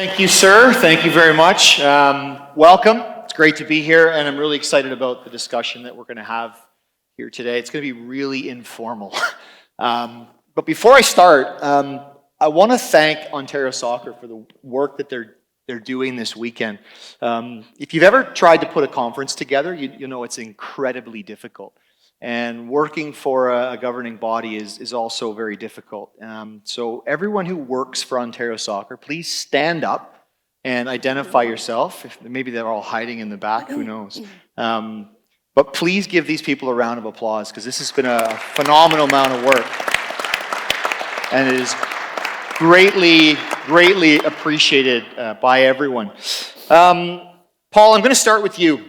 Thank you, sir. Thank you very much. Welcome. It's great to be here, and I'm really excited about the discussion that we're going to have here today. It's going to be really informal. But before I start, I want to thank Ontario Soccer for the work that they're doing this weekend. If you've ever tried to put a conference together, you know it's incredibly difficult. And working for a governing body is also very difficult. So everyone who works for Ontario Soccer, please stand up and identify yourself. Maybe they're all hiding in the back, who knows. But please give these people a round of applause, because this has been a phenomenal amount of work. And it is greatly appreciated by everyone. Paul, I'm going to start with you.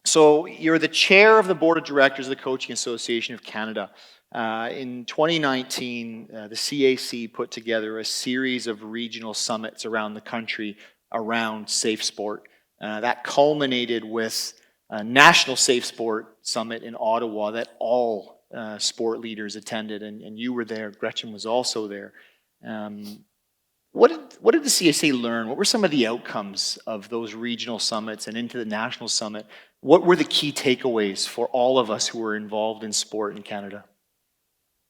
So you're the chair of the board of directors of the Coaching Association of Canada. In 2019, the CAC put together a series of regional summits around the country around safe sport. That culminated with a national safe sport summit in Ottawa that all sport leaders attended, and you were there. Gretchen was also there. What did the CAC learn? What were some of the outcomes of those regional summits and into the national summit? What were the key takeaways for all of us who were involved in sport in Canada?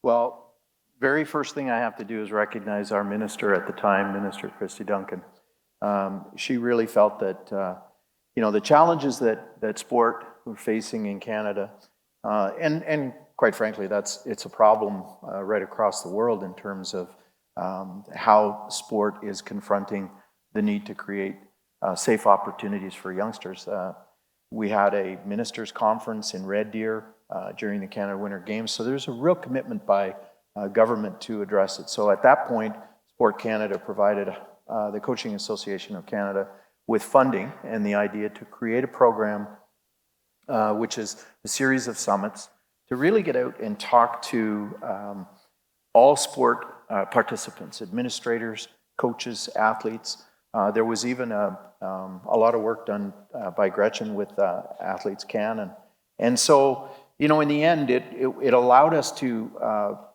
Well, very first thing I have to do is recognize our minister at the time, Minister Christy Duncan. She really felt that the challenges that sport were facing in Canada, and quite frankly, it's a problem right across the world in terms of how sport is confronting the need to create safe opportunities for youngsters. We had a ministers' conference in Red Deer during the Canada Winter Games, so there's a real commitment by government to address it. So at that point, Sport Canada provided the Coaching Association of Canada with funding and the idea to create a program, which is a series of summits, to really get out and talk to all sport participants, administrators, coaches, athletes. There was even a lot of work done by Gretchen with Athletes Can. And so, in the end, it allowed us to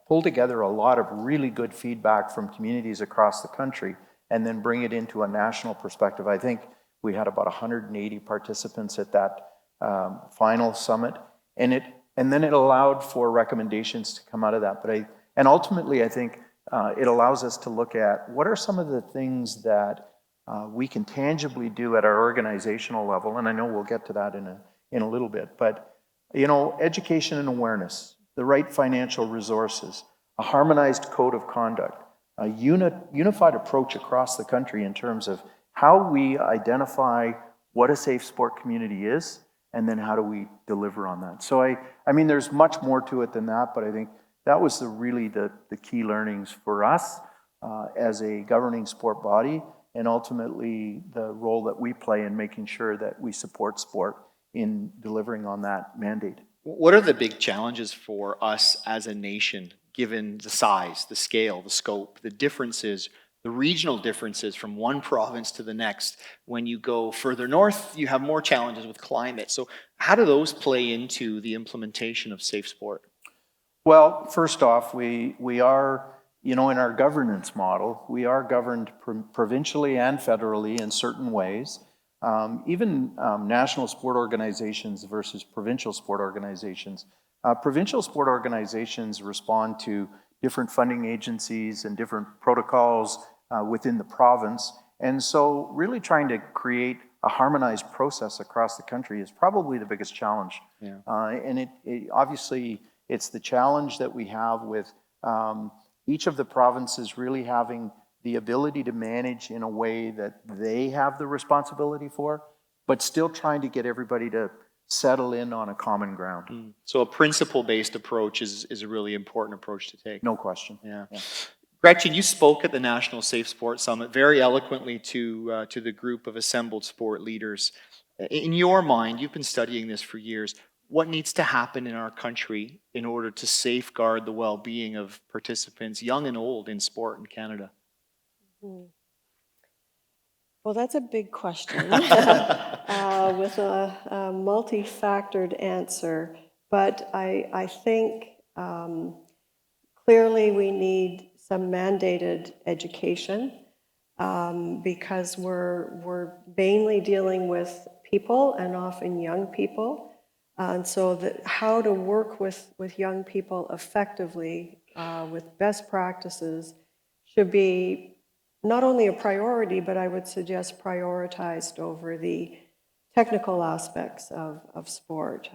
pull together a lot of really good feedback from communities across the country and then bring it into a national perspective. I think we had about 180 participants at that final summit. And then it allowed for recommendations to come out of that. And ultimately, I think it allows us to look at what are some of the things that we can tangibly do at our organizational level, and I know we'll get to that in a little bit. But education and awareness, the right financial resources, a harmonized code of conduct, a unified approach across the country in terms of how we identify what a safe sport community is, and then how do we deliver on that. So I mean, there's much more to it than that, but I think that was really the key learnings for us as a governing sport body, and ultimately the role that we play in making sure that we support sport in delivering on that mandate. What are the big challenges for us as a nation, given the size, the scale, the scope, the differences, the regional differences from one province to the next? When you go further north, you have more challenges with climate. So how do those play into the implementation of safe sport? Well, first off, we are, in our governance model, we are governed provincially and federally in certain ways. Even national sport organizations versus provincial sport organizations. Provincial sport organizations respond to different funding agencies and different protocols within the province. And so really trying to create a harmonized process across the country is probably the biggest challenge. Yeah. And it obviously, it's the challenge that we have with each of the provinces really having the ability to manage in a way that they have the responsibility for, but still trying to get everybody to settle in on a common ground. So a principle-based approach is a really important approach to take. No question. Yeah. Gretchen, you spoke at the National Safe Sport Summit very eloquently to the group of assembled sport leaders. In your mind, you've been studying this for years. What needs to happen in our country in order to safeguard the well-being of participants, young and old, in sport in Canada? Well, that's a big question with a multi-factored answer. But I think clearly we need some mandated education. because we're mainly dealing with people and often young people. And so how to work with young people effectively with best practices should be not only a priority, but I would suggest prioritized over the technical aspects of sport.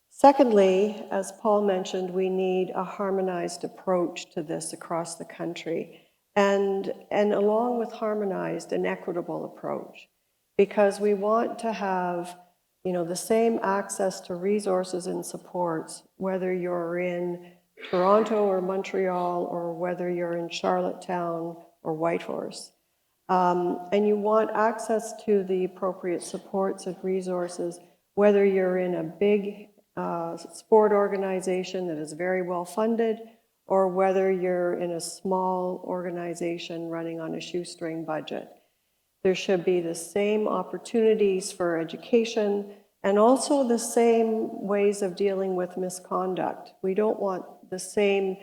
Secondly, as Paul mentioned, we need a harmonized approach to this across the country, and along with harmonized, an equitable approach, because we want to have, the same access to resources and supports, whether you're in Toronto or Montreal, or whether you're in Charlottetown or Whitehorse. And you want access to the appropriate supports and resources, whether you're in a big sport organization that is very well funded, or whether you're in a small organization running on a shoestring budget. There should be the same opportunities for education and also the same ways of dealing with misconduct. We don't want the same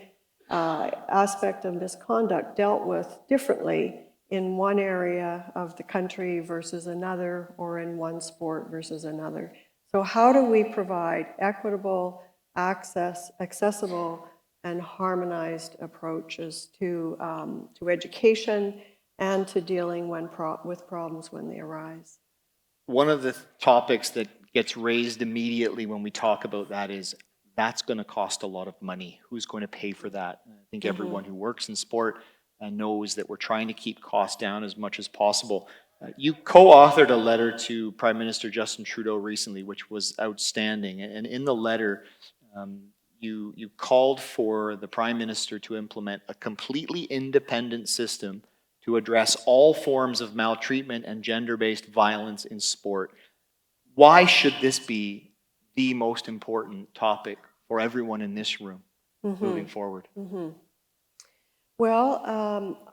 aspect of misconduct dealt with differently in one area of the country versus another, or in one sport versus another. So how do we provide equitable access, accessible and harmonized approaches to education and to dealing with problems when they arise? One of the topics that gets raised immediately when we talk about that is that's going to cost a lot of money. Who's going to pay for that? I think everyone who works in sport knows that we're trying to keep costs down as much as possible. You co-authored a letter to Prime Minister Justin Trudeau recently, which was outstanding. And in the letter, you called for the Prime Minister to implement a completely independent system to address all forms of maltreatment and gender-based violence in sport. Why should this be the most important topic for everyone in this room moving forward? Well,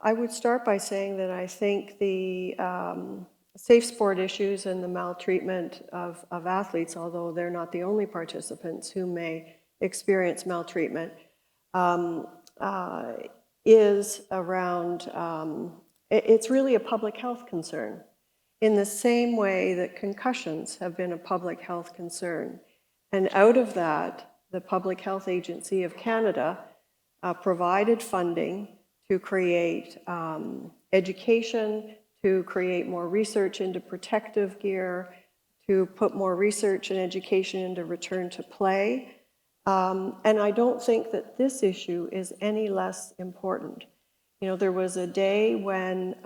I would start by saying that I think the safe sport issues and the maltreatment of athletes, although they're not the only participants who may experience maltreatment, is around, it's really a public health concern, in the same way that concussions have been a public health concern. And out of that, the Public Health Agency of Canada provided funding to create education, to create more research into protective gear, to put more research and education into return to play. And I don't think that this issue is any less important. There was a day when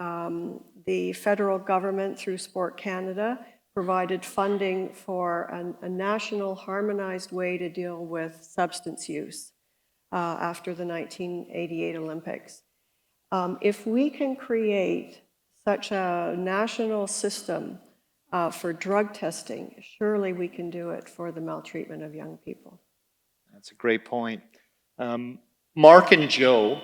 the federal government, through Sport Canada, provided funding for a national harmonized way to deal with substance use after the 1988 Olympics. If we can create such a national system for drug testing, surely we can do it for the maltreatment of young people. That's a great point. Mark and Joe,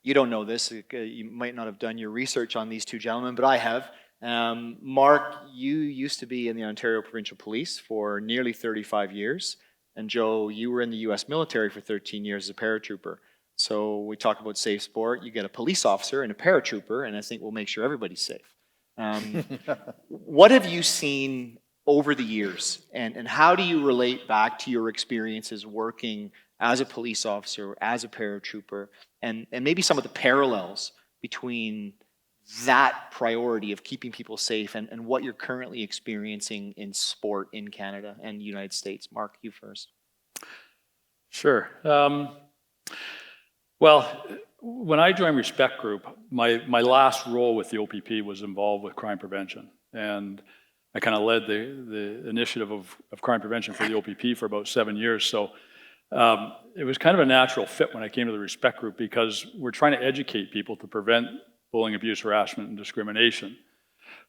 you don't know this, you might not have done your research on these two gentlemen, but I have. Mark, you used to be in the Ontario Provincial Police for nearly 35 years. And Joe, you were in the US military for 13 years as a paratrooper. So we talk about safe sport, you get a police officer and a paratrooper, and I think we'll make sure everybody's safe. What have you seen over the years, and how do you relate back to your experiences working as a police officer, as a paratrooper, and maybe some of the parallels between that priority of keeping people safe and what you're currently experiencing in sport in Canada and the United States? Mark, you first. Sure. Well, when I joined Respect Group, my last role with the OPP was involved with crime prevention. And I kind of led the initiative of crime prevention for the OPP for about 7 years. So it was kind of a natural fit when I came to the Respect Group, because we're trying to educate people to prevent bullying, abuse, harassment, and discrimination.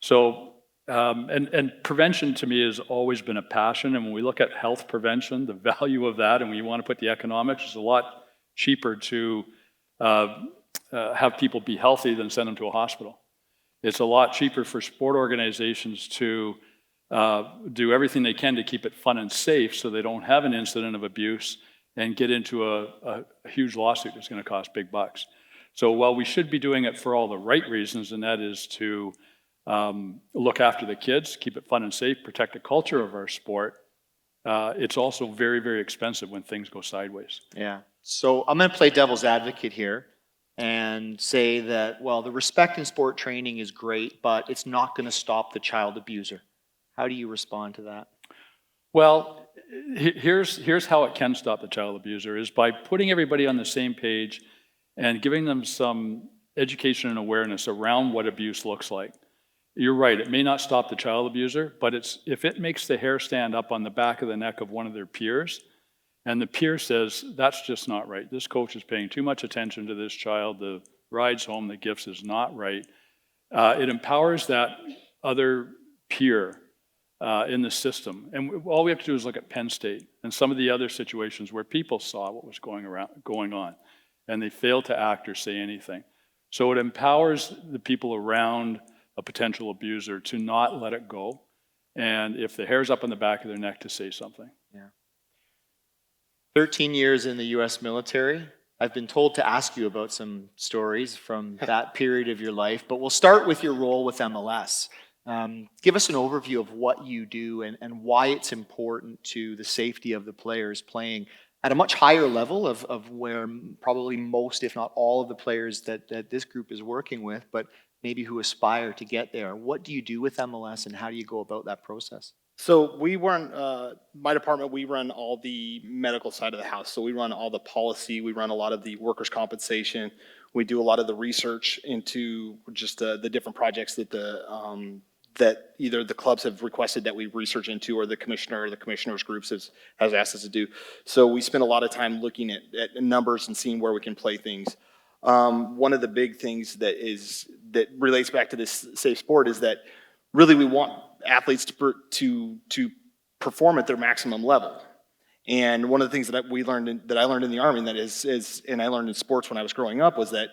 So, and prevention to me has always been a passion. And when we look at health prevention, the value of that, and we want to put the economics, it's a lot cheaper to have people be healthy than send them to a hospital. It's a lot cheaper for sport organizations to do everything they can to keep it fun and safe so they don't have an incident of abuse and get into a huge lawsuit that's going to cost big bucks. So while we should be doing it for all the right reasons, and that is to look after the kids, keep it fun and safe, protect the culture of our sport, it's also very, very expensive when things go sideways. Yeah. So I'm going to play devil's advocate here and say that, well, the respect in sport training is great, but it's not going to stop the child abuser. How do you respond to that? Well, here's how it can stop the child abuser, is by putting everybody on the same page and giving them some education and awareness around what abuse looks like. You're right, it may not stop the child abuser, but if it makes the hair stand up on the back of the neck of one of their peers, and the peer says, that's just not right. This coach is paying too much attention to this child. The rides home, the gifts is not right. It empowers that other peer in the system. And all we have to do is look at Penn State and some of the other situations where people saw what was going on, and they failed to act or say anything. So it empowers the people around a potential abuser to not let it go, and if the hair's up on the back of their neck, to say something. Yeah. 13 years in the U.S. military. I've been told to ask you about some stories from that period of your life, but we'll start with your role with MLS. Give us an overview of what you do and why it's important to the safety of the players playing at a much higher level of where probably most, if not all, of the players that this group is working with, but maybe who aspire to get there. What do you do with MLS and how do you go about that process? So we run, my department, we run all the medical side of the house. So we run all the policy, we run a lot of the workers' compensation, we do a lot of the research into just the different projects that that either the clubs have requested that we research into, or the commissioner or the commissioners groups has asked us to do. So we spend a lot of time looking at numbers and seeing where we can play things. One of the big things that relates back to this safe sport is that really we want athletes to perform at their maximum level. And one of the things that I learned in the Army, and that is and I learned in sports when I was growing up, was that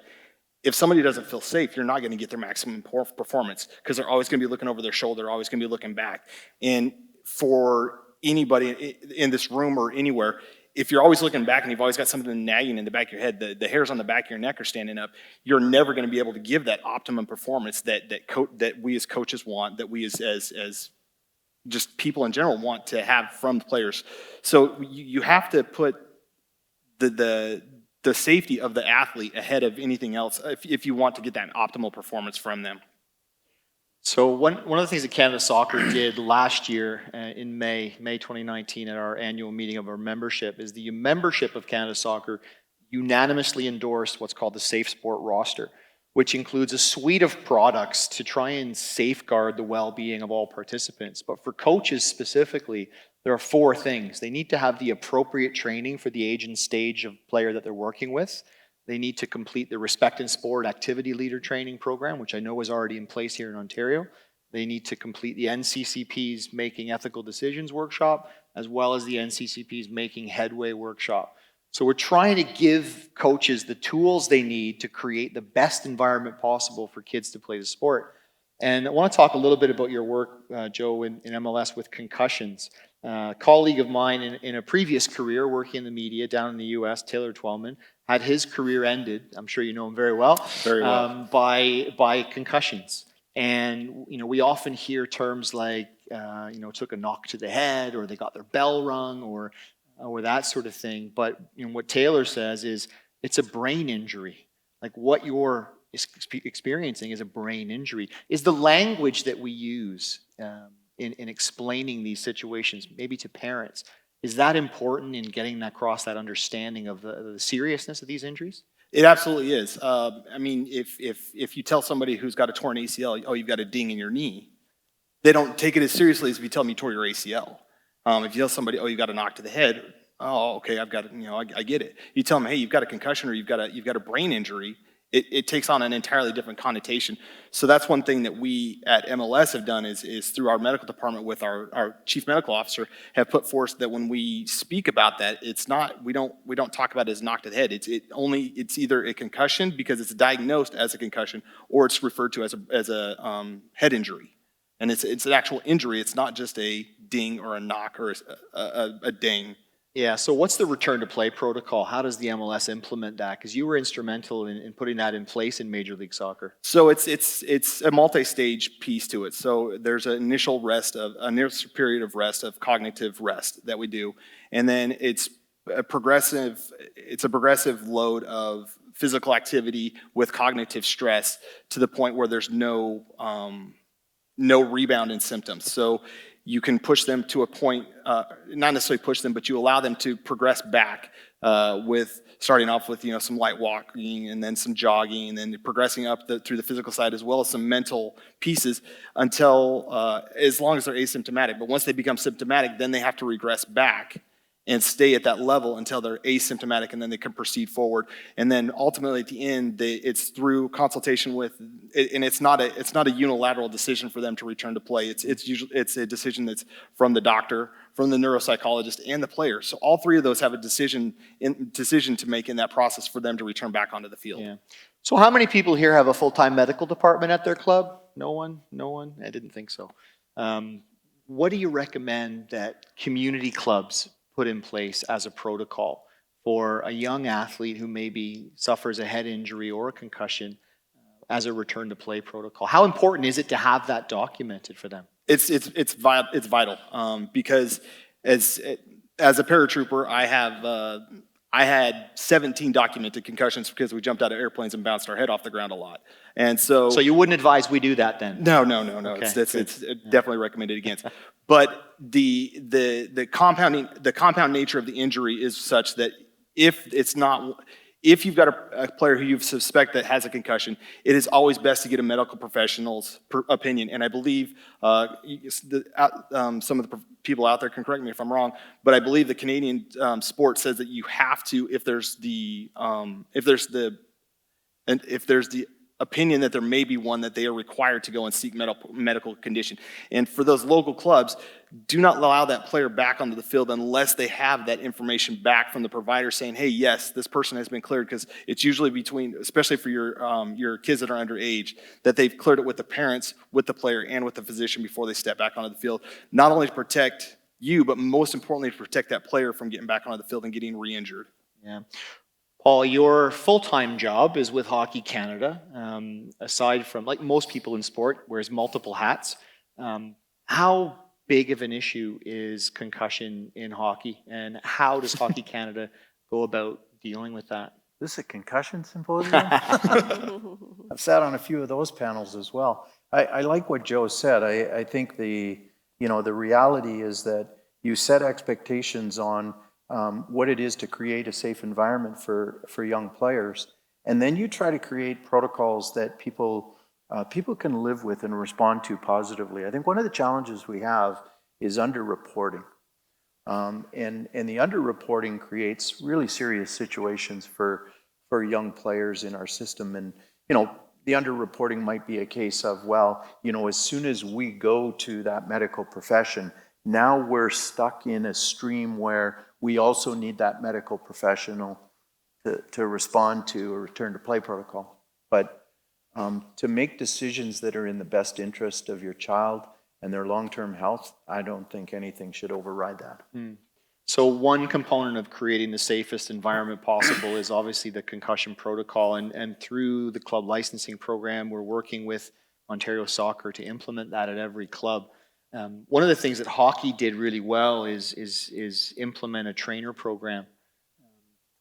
if somebody doesn't feel safe, you're not going to get their maximum performance, because they're always going to be looking over their shoulder, always going to be looking back. And for anybody in this room or anywhere, if you're always looking back and you've always got something nagging in the back of your head, the hairs on the back of your neck are standing up, you're never going to be able to give that optimum performance that we as coaches want, that we as just people in general want to have from the players. So you have to put the safety of the athlete ahead of anything else if you want to get that optimal performance from them. So one of the things that Canada Soccer did last year in May 2019 at our annual meeting of our membership is the membership of Canada Soccer unanimously endorsed what's called the Safe Sport Roster, which includes a suite of products to try and safeguard the well-being of all participants. But for coaches specifically, there are 4 things. They need to have the appropriate training for the age and stage of player that they're working with. They need to complete the Respect in Sport Activity Leader Training Program, which I know is already in place here in Ontario. They need to complete the NCCP's Making Ethical Decisions workshop, as well as the NCCP's Making Headway workshop. So we're trying to give coaches the tools they need to create the best environment possible for kids to play the sport. And I want to talk a little bit about your work, Joe, in MLS with Concussions. A colleague of mine in a previous career working in the media down in the US, Taylor Twellman, had his career ended, I'm sure you know him very well, by concussions. And we often hear terms like, took a knock to the head, or they got their bell rung, or that sort of thing. But what Taylor says is it's a brain injury. Like what you're experiencing is a brain injury. Is the language that we use in explaining these situations, maybe to parents, is that important in getting across that understanding of the seriousness of these injuries? It absolutely is. I mean, if you tell somebody who's got a torn ACL, oh, you've got a ding in your knee, they don't take it as seriously as if you tell them you tore your ACL. If you tell somebody, oh, you got a knock to the head, oh, okay, I've got, I get it. You tell them, hey, you've got a concussion, or you've got a brain injury. It takes on an entirely different connotation. So that's one thing that we at MLS have done is through our medical department with our chief medical officer have put forth that when we speak about that, it's not, we don't talk about it as knock to the head. It's either a concussion because it's diagnosed as a concussion, or it's referred to as a head injury. And it's an actual injury. It's not just a ding or a knock or a ding. Yeah, so what's the return to play protocol? How does the MLS implement that? Because you were instrumental in putting that in place in Major League Soccer. So it's a multi-stage piece to it. So there's an initial period of rest, of cognitive rest that we do, and then it's a progressive load of physical activity with cognitive stress to the point where there's no rebound in symptoms. So you can push them to a point, not necessarily push them, but you allow them to progress back with starting off with some light walking and then some jogging and then progressing up through the physical side as well as some mental pieces until as long as they're asymptomatic. But once they become symptomatic, then they have to regress back and stay at that level until they're asymptomatic, and then they can proceed forward. And then ultimately at the end, it's through consultation with, and it's not a unilateral decision for them to return to play. It's a decision that's from the doctor, from the neuropsychologist, and the player. So all three of those have a decision to make in that process for them to return back onto the field. Yeah. So how many people here have a full-time medical department at their club? No one? No one? I didn't think so. What do you recommend that community clubs put in place as a protocol for a young athlete who maybe suffers a head injury or a concussion as a return to play protocol? How important is it to have that documented for them? It's vital because as a paratrooper, I had 17 documented concussions because we jumped out of airplanes and bounced our head off the ground a lot. And so you wouldn't advise we do that then? No. Okay, It's definitely recommended against. But the compound nature of the injury is such that if you've got a player who you suspect that has a concussion, it is always best to get a medical professional's opinion. And I believe some of the people out there can correct me if I'm wrong, but I believe the Canadian sport says that you have to, if there's the opinion that there may be one, that they are required to go and seek medical condition. And for those local clubs, do not allow that player back onto the field unless they have that information back from the provider saying, hey, yes, this person has been cleared, because it's usually between, especially for your kids that are underage, that they've cleared it with the parents, with the player, and with the physician before they step back onto the field, not only to protect you, but most importantly to protect that player from getting back onto the field and getting re-injured. Yeah. Paul, your full-time job is with Hockey Canada. Aside from, like most people in sport, wears multiple hats. How big of an issue is concussion in hockey, and how does Hockey Canada go about dealing with that? This is a concussion symposium? I've sat on a few of those panels as well. I like what Joe said. I think the reality is that you set expectations on what it is to create a safe environment for young players, and then you try to create protocols that people can live with and respond to positively. I think one of the challenges we have is underreporting, and the underreporting creates really serious situations for young players in our system. And the underreporting might be a case of, as soon as we go to that medical profession, now we're stuck in a stream where we also need that medical professional to respond to a return to play protocol. But to make decisions that are in the best interest of your child and their long-term health, I don't think anything should override that. So one component of creating the safest environment possible is obviously the concussion protocol, and through the club licensing program, we're working with Ontario Soccer to implement that at every club. One of the things that hockey did really well is implement a trainer program.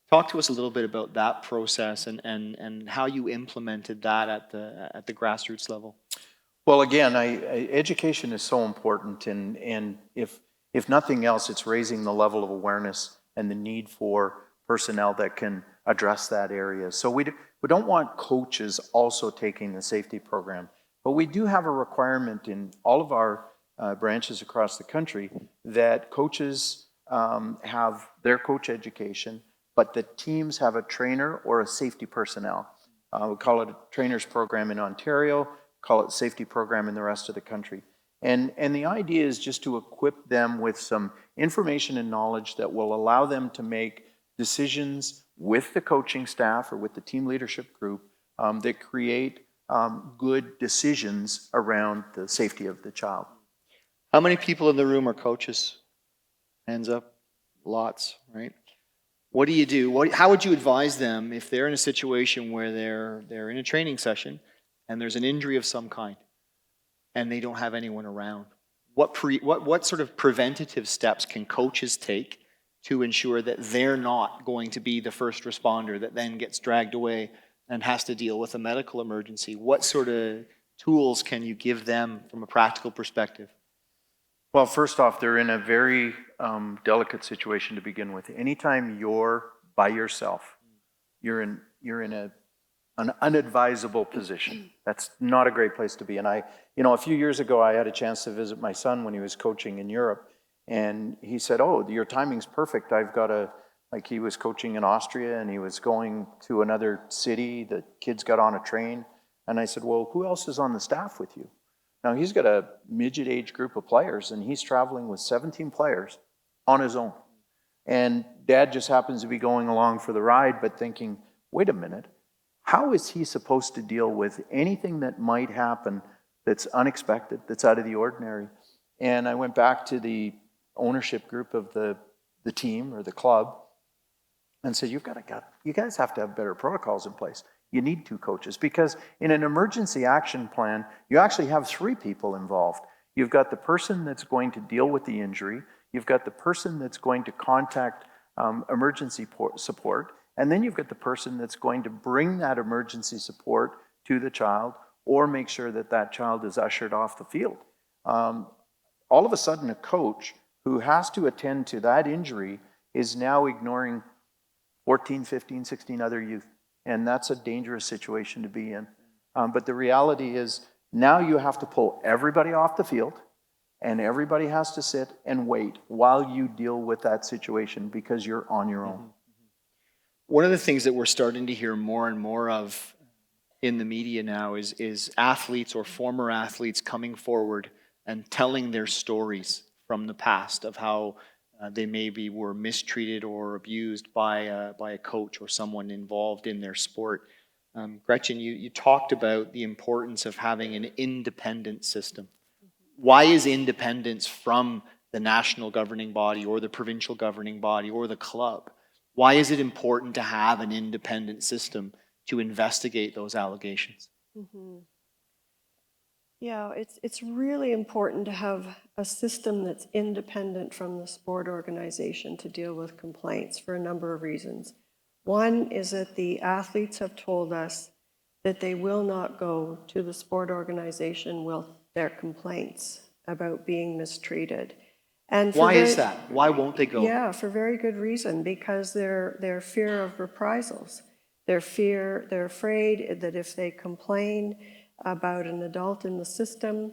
Talk to us a little bit about that process and how you implemented that at the grassroots level. Well, again, education is so important, and if nothing else, it's raising the level of awareness and the need for personnel that can address that area. So we don't want coaches also taking the safety program, but we do have a requirement in all of our branches across the country that coaches have their coach education, but the teams have a trainer or a safety personnel. We call it a trainer's program in Ontario, call it safety program in the rest of the country. And the idea is just to equip them with some information and knowledge that will allow them to make decisions with the coaching staff or with the team leadership group that create good decisions around the safety of the child. How many people in the room are coaches? Hands up. Lots, right? What do you do? How would you advise them if they're in a situation where they're in a training session and there's an injury of some kind and they don't have anyone around? What sort of preventative steps can coaches take to ensure that they're not going to be the first responder that then gets dragged away and has to deal with a medical emergency? What sort of tools can you give them from a practical perspective? Well, first off, they're in a very delicate situation to begin with. Anytime you're by yourself, you're in an unadvisable position. That's not a great place to be. And a few years ago, I had a chance to visit my son when he was coaching in Europe, and he said, "Oh, your timing's perfect. He was coaching in Austria, and he was going to another city. The kids got on a train, and I said, "Well, who else is on the staff with you?" Now, he's got a midget age group of players, and he's traveling with 17 players on his own. And Dad just happens to be going along for the ride, but thinking, wait a minute, how is he supposed to deal with anything that might happen that's unexpected, that's out of the ordinary? And I went back to the ownership group of the team or the club and said, you guys have to have better protocols in place. You need 2 coaches, because in an emergency action plan, you actually have 3 people involved. You've got the person that's going to deal with the injury, you've got the person that's going to contact emergency support, and then you've got the person that's going to bring that emergency support to the child or make sure that that child is ushered off the field. All of a sudden, a coach who has to attend to that injury is now ignoring 14, 15, 16 other youth. And that's a dangerous situation to be in. But the reality is now you have to pull everybody off the field, and everybody has to sit and wait while you deal with that situation because you're on your own. One of the things that we're starting to hear more and more of in the media now is athletes or former athletes coming forward and telling their stories from the past of how they maybe were mistreated or abused by a coach or someone involved in their sport. Gretchen, you talked about the importance of having an independent system. Why is independence from the national governing body or the provincial governing body or the club? Why is it important to have an independent system to investigate those allegations? Mm-hmm. Yeah, it's really important to have a system that's independent from the sport organization to deal with complaints for a number of reasons. One is that the athletes have told us that they will not go to the sport organization with their complaints about being mistreated. And why is that? Why won't they go? Yeah, for very good reason, because their fear of reprisals. They're afraid that if they complain about an adult in the system,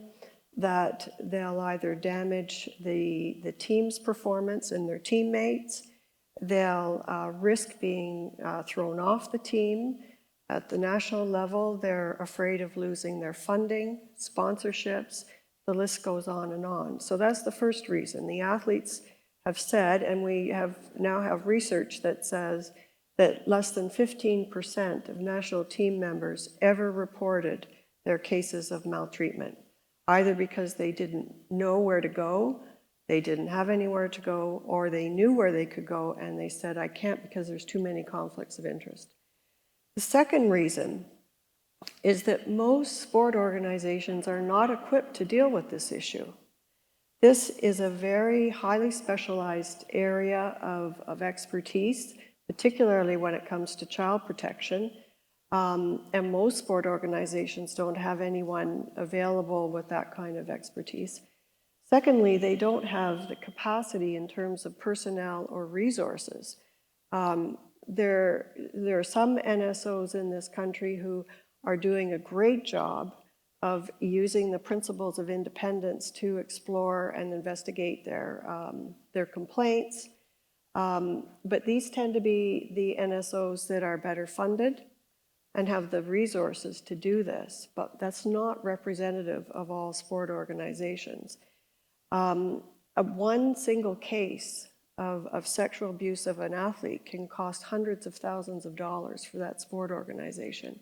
that they'll either damage the team's performance and their teammates, they'll risk being thrown off the team. At the national level, they're afraid of losing their funding, sponsorships, the list goes on and on. So that's the first reason. The athletes have said, and we now have research that says that less than 15% of national team members ever reported their cases of maltreatment, either because they didn't know where to go, they didn't have anywhere to go, or they knew where they could go and they said, I can't because there's too many conflicts of interest. The second reason is that most sport organizations are not equipped to deal with this issue. This is a very highly specialized area of expertise, particularly when it comes to child protection. And most sport organizations don't have anyone available with that kind of expertise. Secondly, they don't have the capacity in terms of personnel or resources. There are some NSOs in this country who are doing a great job of using the principles of independence to explore and investigate their complaints. But these tend to be the NSOs that are better funded and have the resources to do this, but that's not representative of all sport organizations. One single case of sexual abuse of an athlete can cost hundreds of thousands of dollars for that sport organization.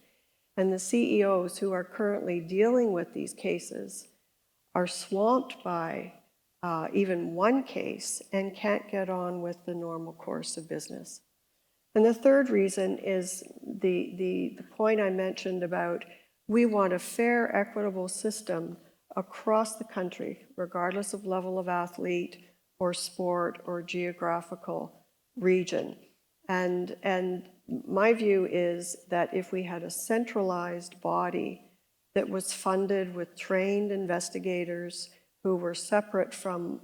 And the CEOs who are currently dealing with these cases are swamped by even one case and can't get on with the normal course of business. And the third reason is the point I mentioned about we want a fair, equitable system across the country, regardless of level of athlete or sport or geographical region. And my view is that if we had a centralized body that was funded with trained investigators who were separate from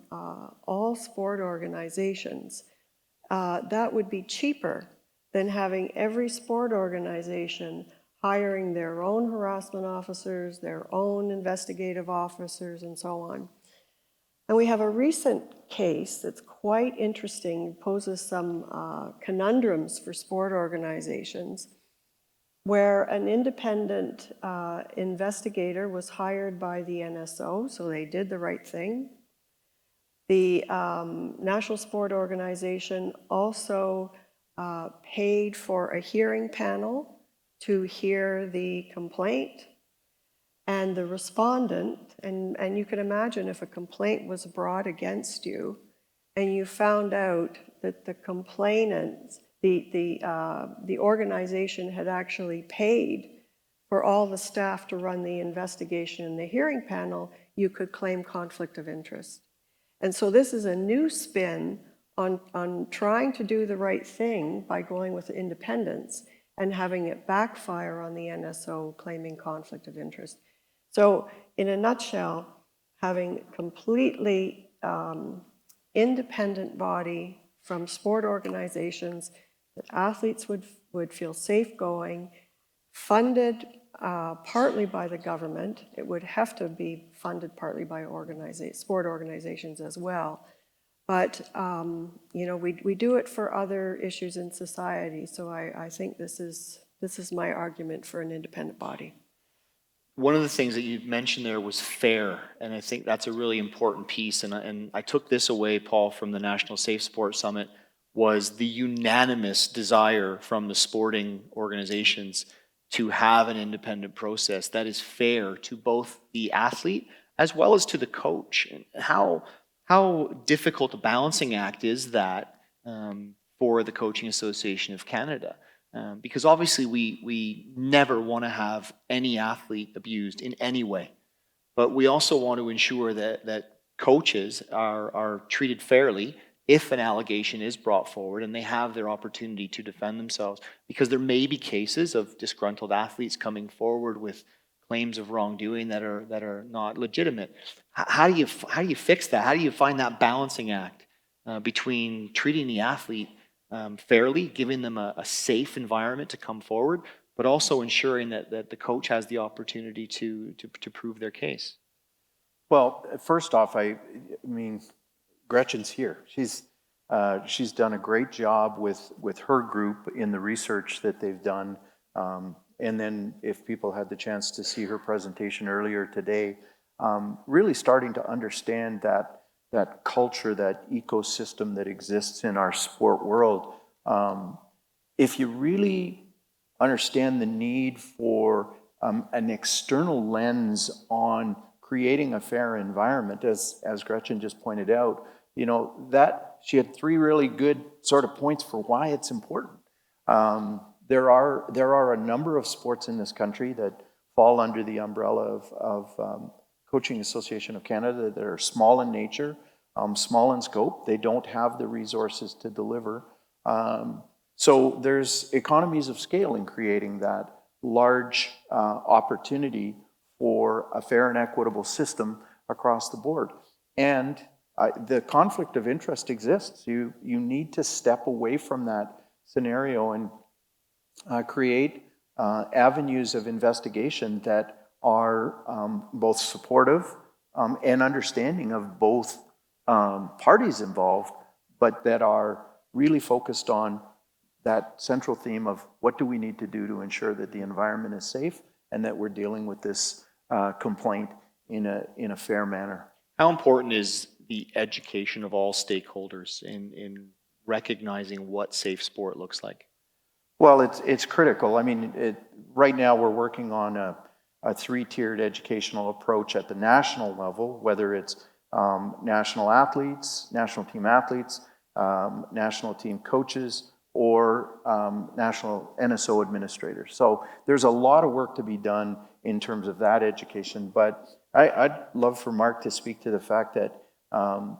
all sport organizations, that would be cheaper than having every sport organization hiring their own harassment officers, their own investigative officers, and so on. And we have a recent case that's quite interesting, poses some conundrums for sport organizations, where an independent investigator was hired by the NSO, so they did the right thing. The National Sport Organization also paid for a hearing panel to hear the complaint, and the respondent, and you can imagine if a complaint was brought against you and you found out that the complainant, the organization had actually paid for all the staff to run the investigation in the hearing panel, you could claim conflict of interest. And so this is a new spin on trying to do the right thing by going with independence and having it backfire on the NSO claiming conflict of interest. So in a nutshell, having completely independent body from sport organizations that athletes would feel safe going, funded partly by the government. It would have to be funded partly by sport organizations as well. But we do it for other issues in society. So I think this is my argument for an independent body. One of the things that you mentioned there was fair, and I think that's a really important piece. And I took this away, Paul, from the National Safe Sport Summit, was the unanimous desire from the sporting organizations to have an independent process that is fair to both the athlete as well as to the coach. And how difficult a balancing act is that for the Coaching Association of Canada? Because obviously we never want to have any athlete abused in any way, but we also want to ensure that coaches are treated fairly if an allegation is brought forward and they have their opportunity to defend themselves, because there may be cases of disgruntled athletes coming forward with claims of wrongdoing that are not legitimate. How do you fix that? How do you find that balancing act between treating the athlete fairly, giving them a safe environment to come forward, but also ensuring that the coach has the opportunity to prove their case? Well, first off, I mean, Gretchen's here. She's done a great job with her group in the research that they've done. And then if people had the chance to see her presentation earlier today, really starting to understand that culture, that ecosystem that exists in our sport world. If you really understand the need for an external lens on creating a fair environment, as Gretchen just pointed out, that she had three really good sort of points for why it's important. There are a number of sports in this country that fall under the umbrella of Coaching Association of Canada that are small in nature, small in scope. They don't have the resources to deliver. So there's economies of scale in creating that large opportunity for a fair and equitable system across the board. And the conflict of interest exists. You need to step away from that scenario and create avenues of investigation that are both supportive and understanding of both parties involved, but that are really focused on that central theme of what do we need to do to ensure that the environment is safe and that we're dealing with this complaint in a fair manner. How important is the education of all stakeholders in recognizing what safe sport looks like? Well, it's critical. I mean, right now we're working on a three-tiered educational approach at the national level, whether it's national athletes, national team athletes, national team coaches, or national NSO administrators. So there's a lot of work to be done in terms of that education, but I'd love for Mark to speak to the fact that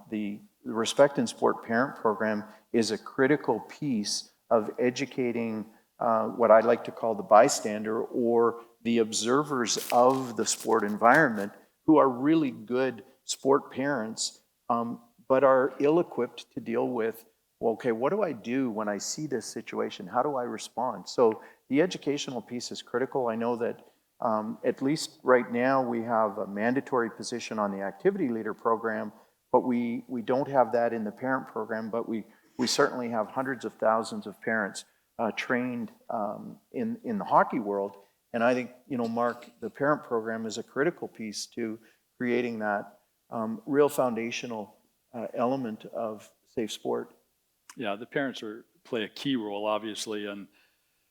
the Respect in Sport parent program is a critical piece of educating what I like to call the bystander, or the observers of the sport environment, who are really good sport parents, but are ill-equipped to deal with, well, okay, what do I do when I see this situation? How do I respond? So the educational piece is critical. I know that at least right now we have a mandatory position on the activity leader program, but we don't have that in the parent program, but we certainly have hundreds of thousands of parents trained in the hockey world. And I think, Mark, the parent program is a critical piece to creating that real foundational element of safe sport. Yeah, the parents play a key role, obviously, and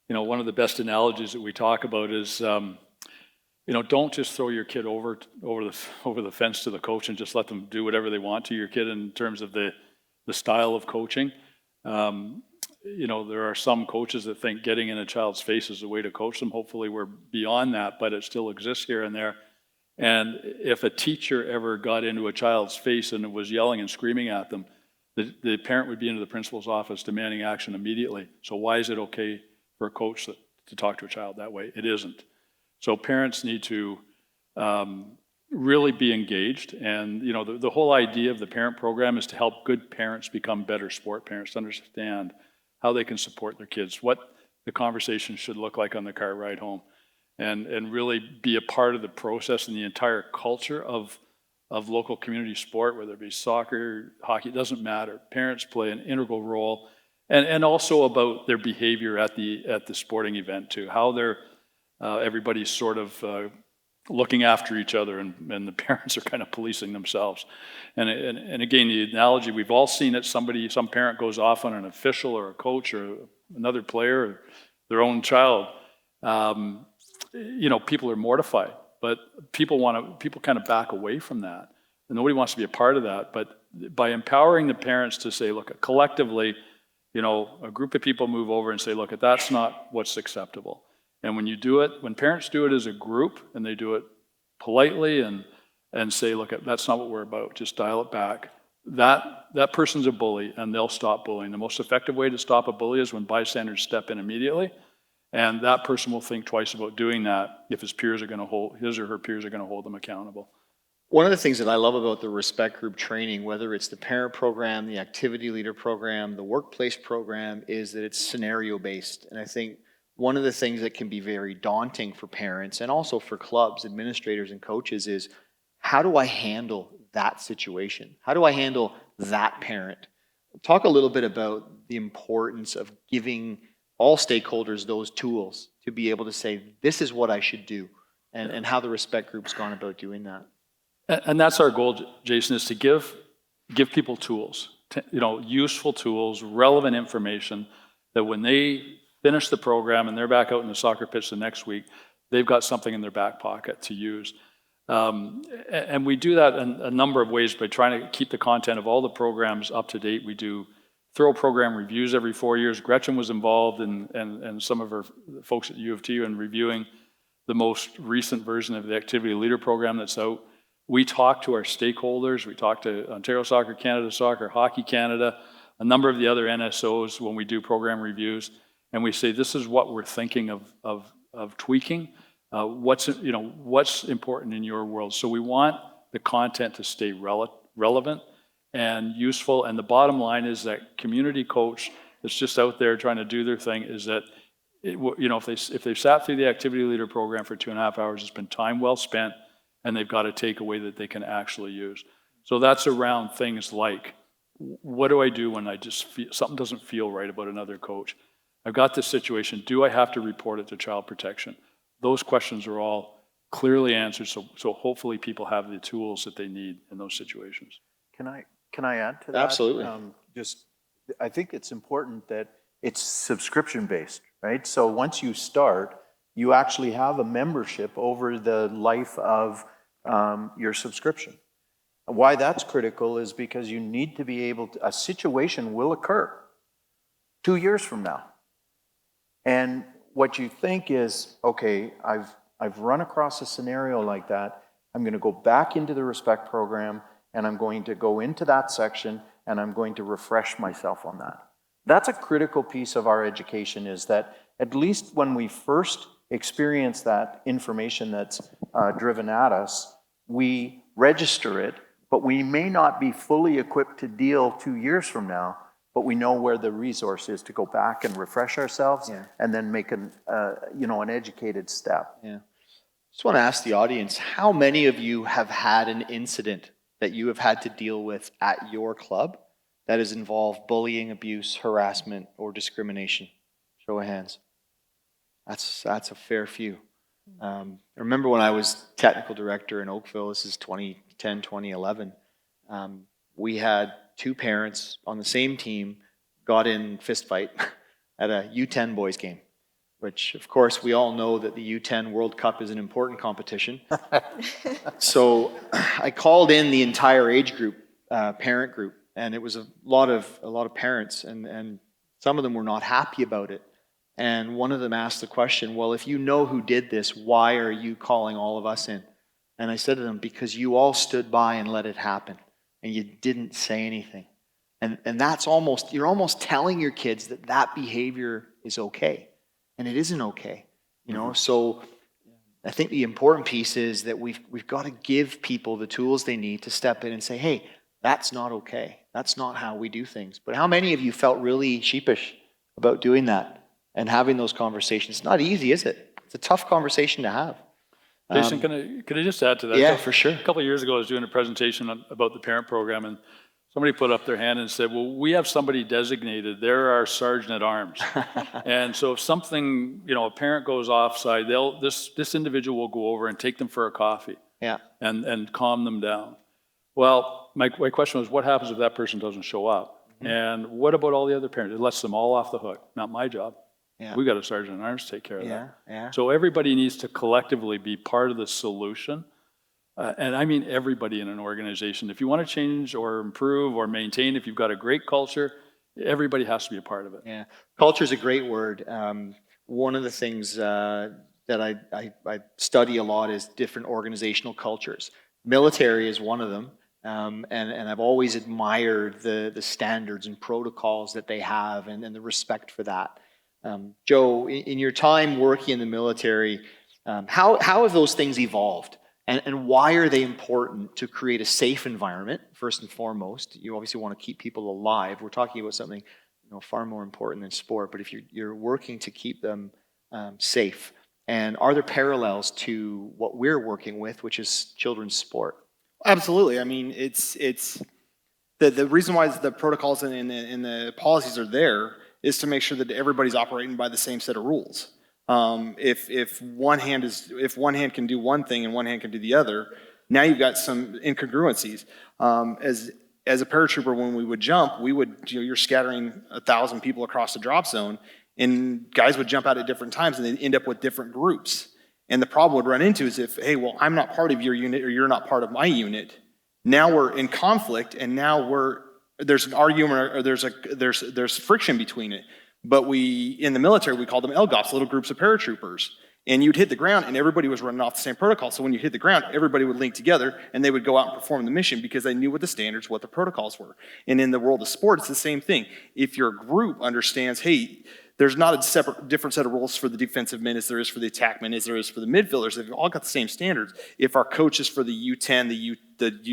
one of the best analogies that we talk about is, don't just throw your kid over the fence to the coach and just let them do whatever they want to your kid in terms of the style of coaching. There are some coaches that think getting in a child's face is a way to coach them. Hopefully, we're beyond that, but it still exists here and there. And if a teacher ever got into a child's face and was yelling and screaming at them, the parent would be into the principal's office demanding action immediately. So why is it okay for a coach to talk to a child that way? It isn't. So parents need to really be engaged. And the whole idea of the parent program is to help good parents become better sport parents, to understand how they can support their kids, what the conversation should look like on the car ride home, and really be a part of the process and the entire culture of local community sport, whether it be soccer, hockey, it doesn't matter. Parents play an integral role, and also about their behavior at the sporting event too, how they're everybody's sort of looking after each other, and the parents are kind of policing themselves. And again, the analogy, we've all seen it, some parent goes off on an official or a coach or another player or their own child. People are mortified, but people kind of back away from that. And nobody wants to be a part of that. But by empowering the parents to say, look, collectively, a group of people move over and say, look, that's not what's acceptable. And when parents do it as a group and they do it politely and say, look, that's not what we're about, just dial it back, that person's a bully and they'll stop bullying. The most effective way to stop a bully is when bystanders step in immediately. And that person will think twice about doing that if his or her peers are going to hold them accountable. One of the things that I love about the Respect Group training, whether it's the parent program, the activity leader program, the workplace program, is that it's scenario-based. And I think one of the things that can be very daunting for parents and also for clubs, administrators, and coaches is, how do I handle that situation? How do I handle that parent? Talk a little bit about the importance of giving all stakeholders those tools to be able to say, this is what I should do, and how the Respect Group's gone about doing that. And that's our goal, Jason, is to give people tools, useful tools, relevant information, that when they finish the program and they're back out in the soccer pitch the next week, they've got something in their back pocket to use. And we do that in a number of ways by trying to keep the content of all the programs up to date. We do thorough program reviews every 4 years. Gretchen was involved and some of her folks at U of T in reviewing the most recent version of the Activity Leader program that's out. We talk to our stakeholders. We talk to Ontario Soccer, Canada Soccer, Hockey Canada, a number of the other NSOs when we do program reviews. And we say, this is what we're thinking of tweaking. What's important in your world. So we want the content to stay relevant and useful. And the bottom line is that community coach that's just out there trying to do their thing is that, if they've sat through the activity leader program for 2.5 hours, it's been time well spent, and they've got a takeaway that they can actually use. So that's around things like, what do I do when I just feel something doesn't feel right about another coach? I've got this situation. Do I have to report it to child protection? Those questions are all clearly answered, so hopefully people have the tools that they need in those situations. Can I add to that? Absolutely. I think it's important that it's subscription-based, right? So once you start, you actually have a membership over the life of your subscription. Why that's critical is because you need to be able to, a situation will occur 2 years from now. And what you think is, okay, I've run across a scenario like that. I'm going to go back into the respect program and I'm going to go into that section and I'm going to refresh myself on that. That's a critical piece of our education, is that at least when we first experience that information that's driven at us, we register it, but we may not be fully equipped to deal 2 years from now, but we know where the resource is to go back and refresh ourselves and then make an educated step. Yeah. Just want to ask the audience, how many of you have had an incident that you have had to deal with at your club that has involved bullying, abuse, harassment, or discrimination? Show of hands. That's a fair few. I remember when I was technical director in Oakville, this is 2010, 2011, we had two parents on the same team got in fist fight at a U10 boys game, which of course we all know that the U10 World Cup is an important competition. So I called in the entire age group, parent group, and it was a lot of parents, and some of them were not happy about it. And one of them asked the question, well, if you know who did this, why are you calling all of us in? And I said to them, because you all stood by and let it happen, and you didn't say anything. And that's you're almost telling your kids that behavior is okay. And it isn't okay. So I think the important piece is that we've got to give people the tools they need to step in and say, hey, that's not okay. That's not how we do things. But how many of you felt really sheepish about doing that and having those conversations? It's not easy, is it? It's a tough conversation to have. Jason, can I just add to that? Yeah, for sure. A couple of years ago, I was doing a presentation about the parent program, and somebody put up their hand and said, well, we have somebody designated. They're our sergeant at arms. And so if something, a parent goes offside, this individual will go over and take them for a coffee. Yeah. And calm them down. Well, my question was, what happens if that person doesn't show up? Mm-hmm. And what about all the other parents? It lets them all off the hook. Not my job. Yeah. We got a sergeant at arms to take care of that. Yeah. So everybody needs to collectively be part of the solution. And I mean everybody in an organization. If you want to change or improve or maintain, if you've got a great culture, everybody has to be a part of it. Yeah, culture is a great word. One of the things that I study a lot is different organizational cultures. Military is one of them, and I've always admired the standards and protocols that they have and the respect for that. Joe, in your time working in the military, how have those things evolved? And why are they important to create a safe environment, first and foremost? You obviously want to keep people alive. We're talking about something far more important than sport, but if you're working to keep them safe. And are there parallels to what we're working with, which is children's sport? Absolutely. I mean, it's the reason why the protocols and the policies are there is to make sure that everybody's operating by the same set of rules. If one hand can do one thing and one hand can do the other, now you've got some incongruencies. As a paratrooper, when we would jump, you're scattering 1,000 people across the drop zone, and guys would jump out at different times, and they'd end up with different groups. And the problem would run into is if, hey, well, I'm not part of your unit or you're not part of my unit. Now we're in conflict, and now there's an argument or there's friction between it. But in the military, we called them LGOPs, little groups of paratroopers. And you'd hit the ground, and everybody was running off the same protocol. So when you hit the ground, everybody would link together, and they would go out and perform the mission because they knew what the standards, what the protocols were. And in the world of sport, it's the same thing. If your group understands, hey, there's not a different set of rules for the defensive men as there is for the attack men, as there is for the midfielders. They've all got the same standards. If our coaches for the U10, the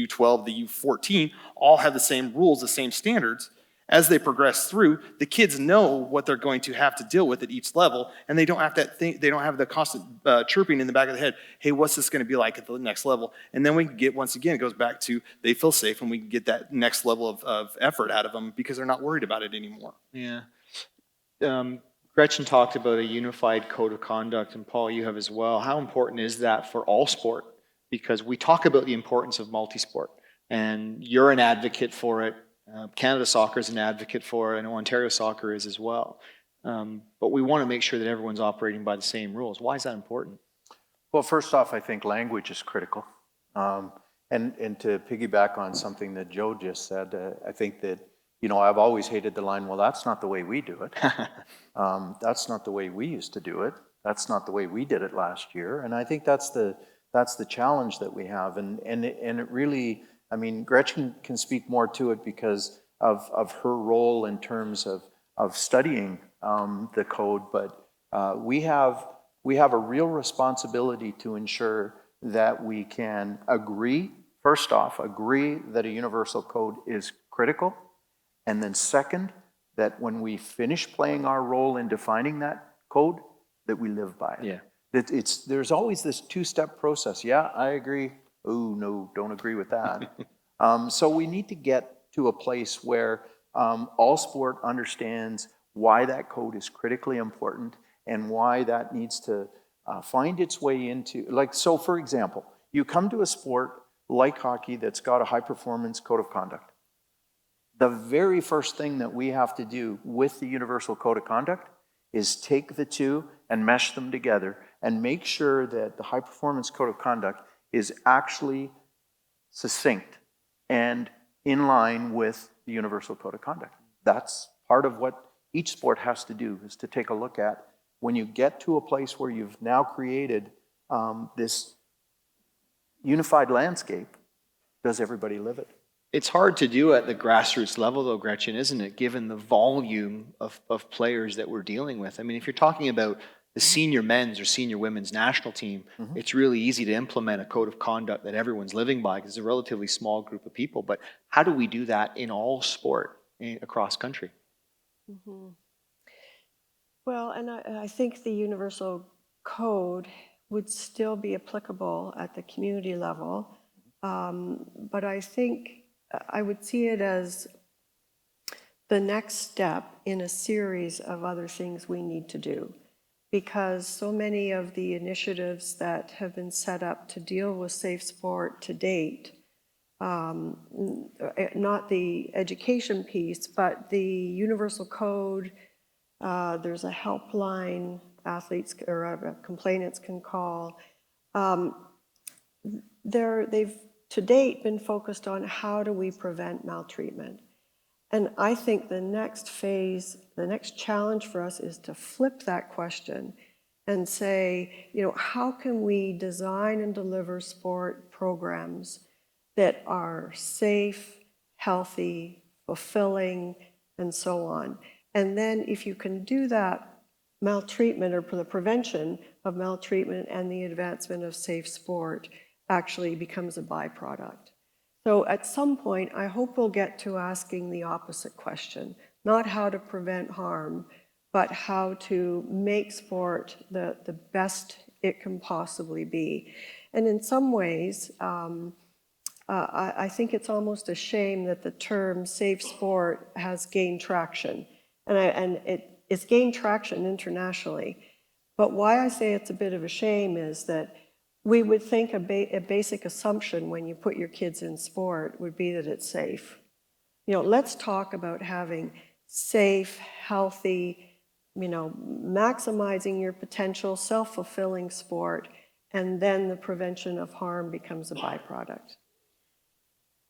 U12, the U14 all have the same rules, the same standards, as they progress through, the kids know what they're going to have to deal with at each level, and they don't have the constant chirping in the back of the head, hey, what's this going to be like at the next level? And then we can get, once again, it goes back to they feel safe, and we can get that next level of effort out of them because they're not worried about it anymore. Yeah. Gretchen talked about a unified code of conduct, and Paul, you have as well. How important is that for all sport? Because we talk about the importance of multi-sport, and you're an advocate for it. Canada Soccer is an advocate for it. I know Ontario Soccer is as well. But we want to make sure that everyone's operating by the same rules. Why is that important? Well, first off, I think language is critical. And to piggyback on something that Joe just said, I think that, I've always hated the line, well, that's not the way we do it. That's not the way we used to do it. That's not the way we did it last year. And I think that's the challenge that we have. And it really, Gretchen can speak more to it because of her role in terms of studying the code, but we have a real responsibility to ensure that we can agree that a universal code is critical, and then second, that when we finish playing our role in defining that code, that we live by it. Yeah. There's always this two-step process. Yeah, I agree. Oh, no, don't agree with that. So we need to get to a place where all sport understands why that code is critically important and why that needs to find its way into, so for example, you come to a sport like hockey that's got a high-performance code of conduct. The very first thing that we have to do with the Universal Code of Conduct is take the two and mesh them together and make sure that the high-performance code of conduct is actually succinct and in line with the Universal Code of Conduct. That's part of what each sport has to do, is to take a look at, when you get to a place where you've now created this unified landscape, does everybody live it? It's hard to do at the grassroots level, though, Gretchen, isn't it, given the volume of players that we're dealing with? If you're talking about the senior men's or senior women's national team, it's really easy to implement a code of conduct that everyone's living by because it's a relatively small group of people. But how do we do that in all sport across country? Well, and I think the universal code would still be applicable at the community level, but I think I would see it as the next step in a series of other things we need to do, because so many of the initiatives that have been set up to deal with safe sport to date, not the education piece, but the universal code, there's a helpline athletes or complainants can call. They've to date been focused on how do we prevent maltreatment. And I think the next phase, the next challenge for us is to flip that question and say, how can we design and deliver sport programs that are safe, healthy, fulfilling, and so on. And then if you can do that, maltreatment or the prevention of maltreatment and the advancement of safe sport actually becomes a byproduct. So at some point, I hope we'll get to asking the opposite question, not how to prevent harm, but how to make sport the best it can possibly be. And in some ways, I think it's almost a shame that the term safe sport has gained traction. And it's gained traction internationally. But why I say it's a bit of a shame is that we would think a basic assumption when you put your kids in sport would be that it's safe. Let's talk about having safe, healthy, maximizing your potential, self-fulfilling sport, and then the prevention of harm becomes a byproduct.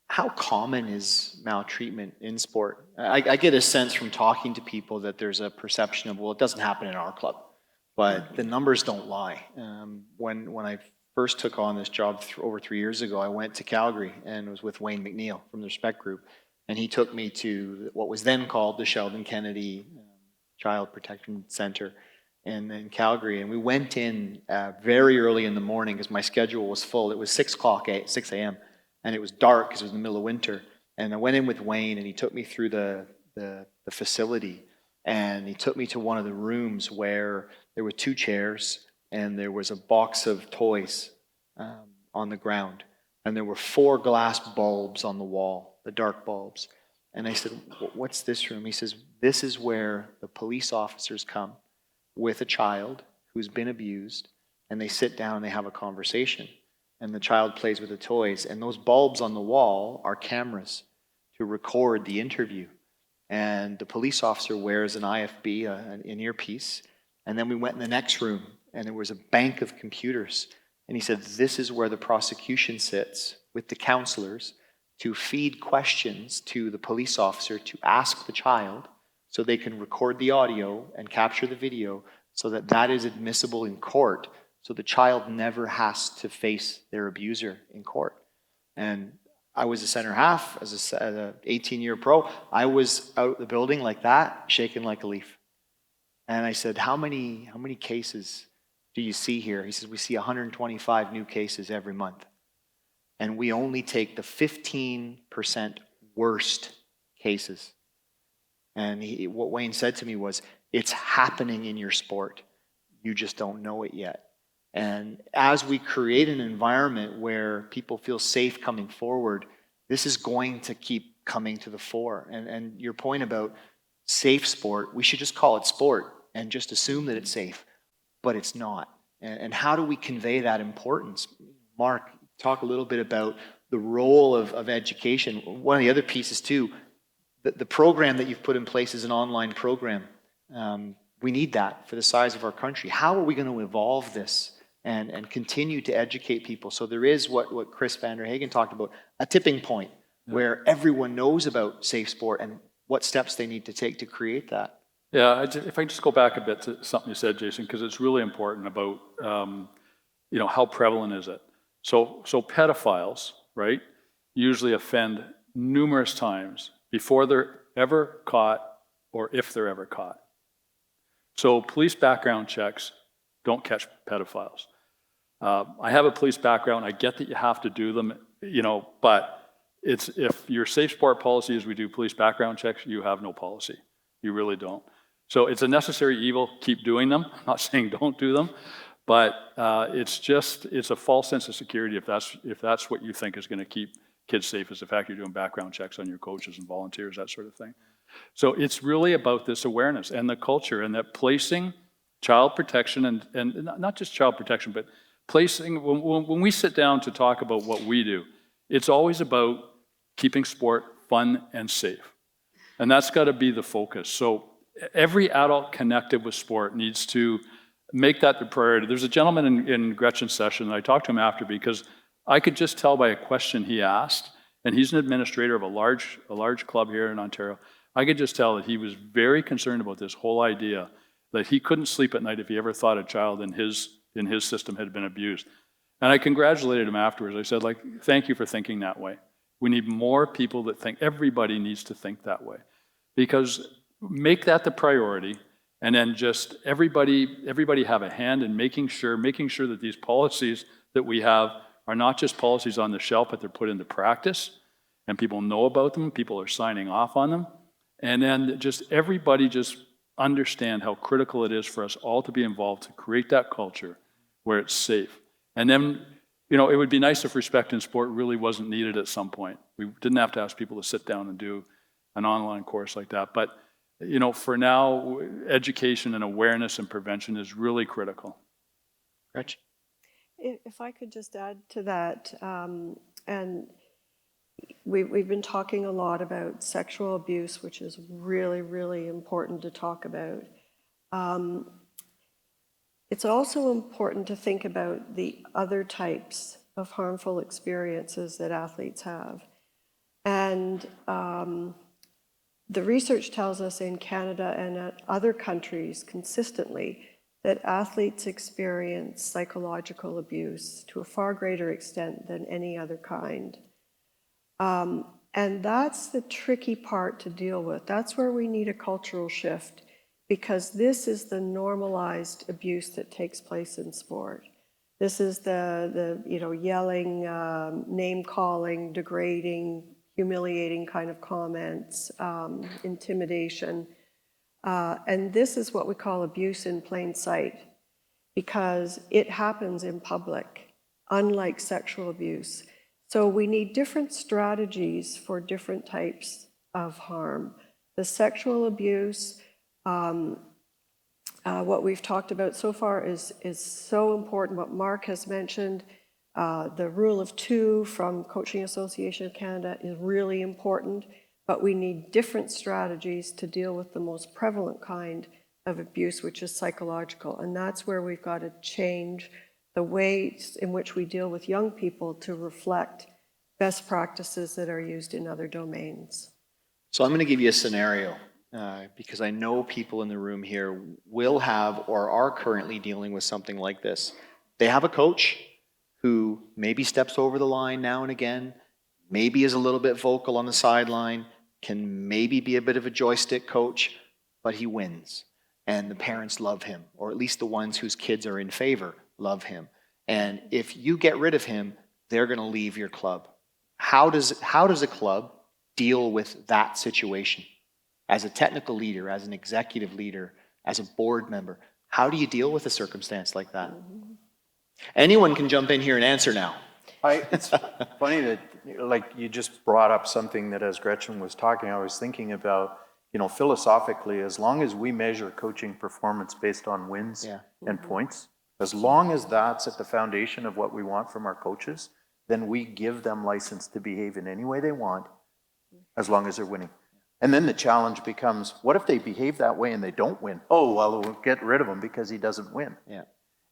How common is maltreatment in sport? I get a sense from talking to people that there's a perception of, well, it doesn't happen in our club, but the numbers don't lie. When I first took on this job over 3 years ago, I went to Calgary and was with Wayne McNeil from the Respect Group, and he took me to what was then called the Sheldon Kennedy Child Protection Center in Calgary, and we went in very early in the morning because my schedule was full. It was 6 a.m., and it was dark because it was in the middle of winter, and I went in with Wayne, and he took me through the facility, and he took me to one of the rooms where there were 2 chairs, and there was a box of toys on the ground. And there were 4 glass bulbs on the wall, the dark bulbs. And I said, what's this room? He says, this is where the police officers come with a child who's been abused, and they sit down and they have a conversation. And the child plays with the toys. And those bulbs on the wall are cameras to record the interview. And the police officer wears an IFB, an earpiece. And then we went in the next room, and there was a bank of computers. And he said, this is where the prosecution sits with the counselors to feed questions to the police officer to ask the child so they can record the audio and capture the video so that that is admissible in court so the child never has to face their abuser in court. And I was a center half as an 18-year pro. I was out the building like that, shaking like a leaf. And I said, how many cases do you see here? He says, we see 125 new cases every month. And we only take the 15% worst cases. And what Wayne said to me was, it's happening in your sport. You just don't know it yet. And as we create an environment where people feel safe coming forward, this is going to keep coming to the fore. And your point about safe sport, we should just call it sport and just assume that it's safe, but it's not. And how do we convey that importance? Mark, talk a little bit about the role of education. One of the other pieces too, the program that you've put in place is an online program. We need that for the size of our country. How are we going to evolve this and continue to educate people? So there is what Chris van der Hagen talked about, a tipping point where everyone knows about safe sport and what steps they need to take to create that. Yeah, if I just go back a bit to something you said, Jason, because it's really important about, how prevalent is it? So pedophiles, right, usually offend numerous times before they're ever caught or if they're ever caught. So police background checks don't catch pedophiles. I have a police background. I get that you have to do them, but if your safe sport policy is we do police background checks, you have no policy. You really don't. So it's a necessary evil. Keep doing them. I'm not saying don't do them, but it's a false sense of security if that's what you think is going to keep kids safe, is the fact you're doing background checks on your coaches and volunteers, that sort of thing. So it's really about this awareness and the culture, and that placing child protection and not just child protection, but placing, when we sit down to talk about what we do, it's always about keeping sport fun and safe. And that's got to be the focus. So every adult connected with sport needs to make that the priority. There's a gentleman in Gretchen's session, and I talked to him after because I could just tell by a question he asked, and he's an administrator of a large club here in Ontario. I could just tell that he was very concerned about this whole idea that he couldn't sleep at night if he ever thought a child in his system had been abused. And I congratulated him afterwards. I said, thank you for thinking that way. We need more people that think. Everybody needs to think that way. Because make that the priority, and then just everybody have a hand in making sure that these policies that we have are not just policies on the shelf, but they're put into practice, and people know about them, people are signing off on them. And then everybody just understand how critical it is for us all to be involved to create that culture where it's safe. And then, it would be nice if respect in sport really wasn't needed at some point. We didn't have to ask people to sit down and do an online course like that. But, for now, education and awareness and prevention is really critical. Gretchen? If I could just add to that, and we've been talking a lot about sexual abuse, which is really, really important to talk about. It's also important to think about the other types of harmful experiences that athletes have. And the research tells us in Canada and at other countries consistently that athletes experience psychological abuse to a far greater extent than any other kind. And that's the tricky part to deal with. That's where we need a cultural shift, because this is the normalized abuse that takes place in sport. This is the yelling, name-calling, degrading, humiliating kind of comments, intimidation. And this is what we call abuse in plain sight, because it happens in public, unlike sexual abuse. So we need different strategies for different types of harm. The sexual abuse, what we've talked about so far is so important. What Mark has mentioned, the rule of two from Coaching Association of Canada is really important, but we need different strategies to deal with the most prevalent kind of abuse, which is psychological. And that's where we've got to change the ways in which we deal with young people to reflect best practices that are used in other domains. So I'm going to give you a scenario because I know people in the room here will have or are currently dealing with something like this. They have a coach who maybe steps over the line now and again, maybe is a little bit vocal on the sideline, can maybe be a bit of a joystick coach, but he wins. And the parents love him, or at least the ones whose kids are in favor love him. And if you get rid of him, they're going to leave your club. How does a club deal with that situation? As a technical leader, as an executive leader, as a board member, how do you deal with a circumstance like that? Anyone can jump in here and answer now. It's funny that, like, you just brought up something that as Gretchen was talking, I was thinking about, philosophically, as long as we measure coaching performance based on wins and points, as long as that's at the foundation of what we want from our coaches, then we give them license to behave in any way they want, as long as they're winning. And then the challenge becomes, what if they behave that way and they don't win? Oh, well, we'll get rid of him because he doesn't win. Yeah.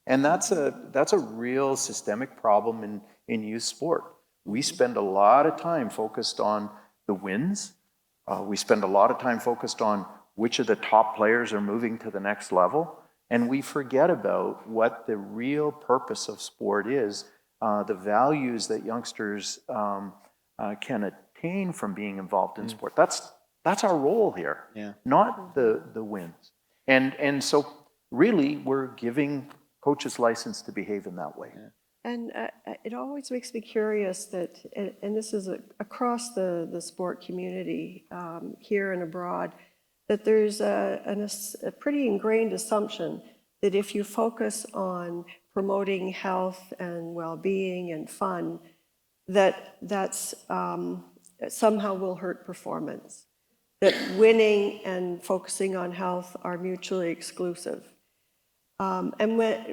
And that's a real systemic problem in youth sport. We spend a lot of time focused on the wins. We spend a lot of time focused on which of the top players are moving to the next level. And we forget about what the real purpose of sport is, the values that youngsters can attain from being involved in sport. That's our role here, not the wins. And so really we're giving coaches license to behave in that way. And it always makes me curious that, and this is across the sport community here and abroad, that there's a pretty ingrained assumption that if you focus on promoting health and well-being and fun, that's somehow will hurt performance. That winning and focusing on health are mutually exclusive.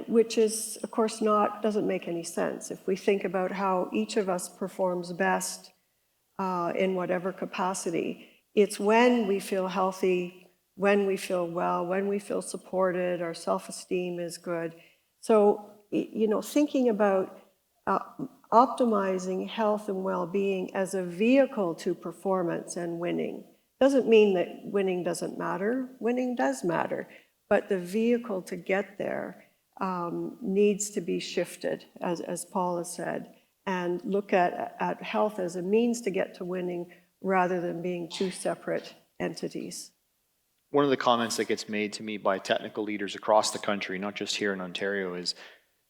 Which is, of course, doesn't make any sense. If we think about how each of us performs best in whatever capacity, it's when we feel healthy, when we feel well, when we feel supported, our self-esteem is good. So, thinking about optimizing health and well-being as a vehicle to performance and winning doesn't mean that winning doesn't matter. Winning does matter. But the vehicle to get there needs to be shifted, as Paul has said, and look at health as a means to get to winning rather than being two separate entities. One of the comments that gets made to me by technical leaders across the country, not just here in Ontario, is,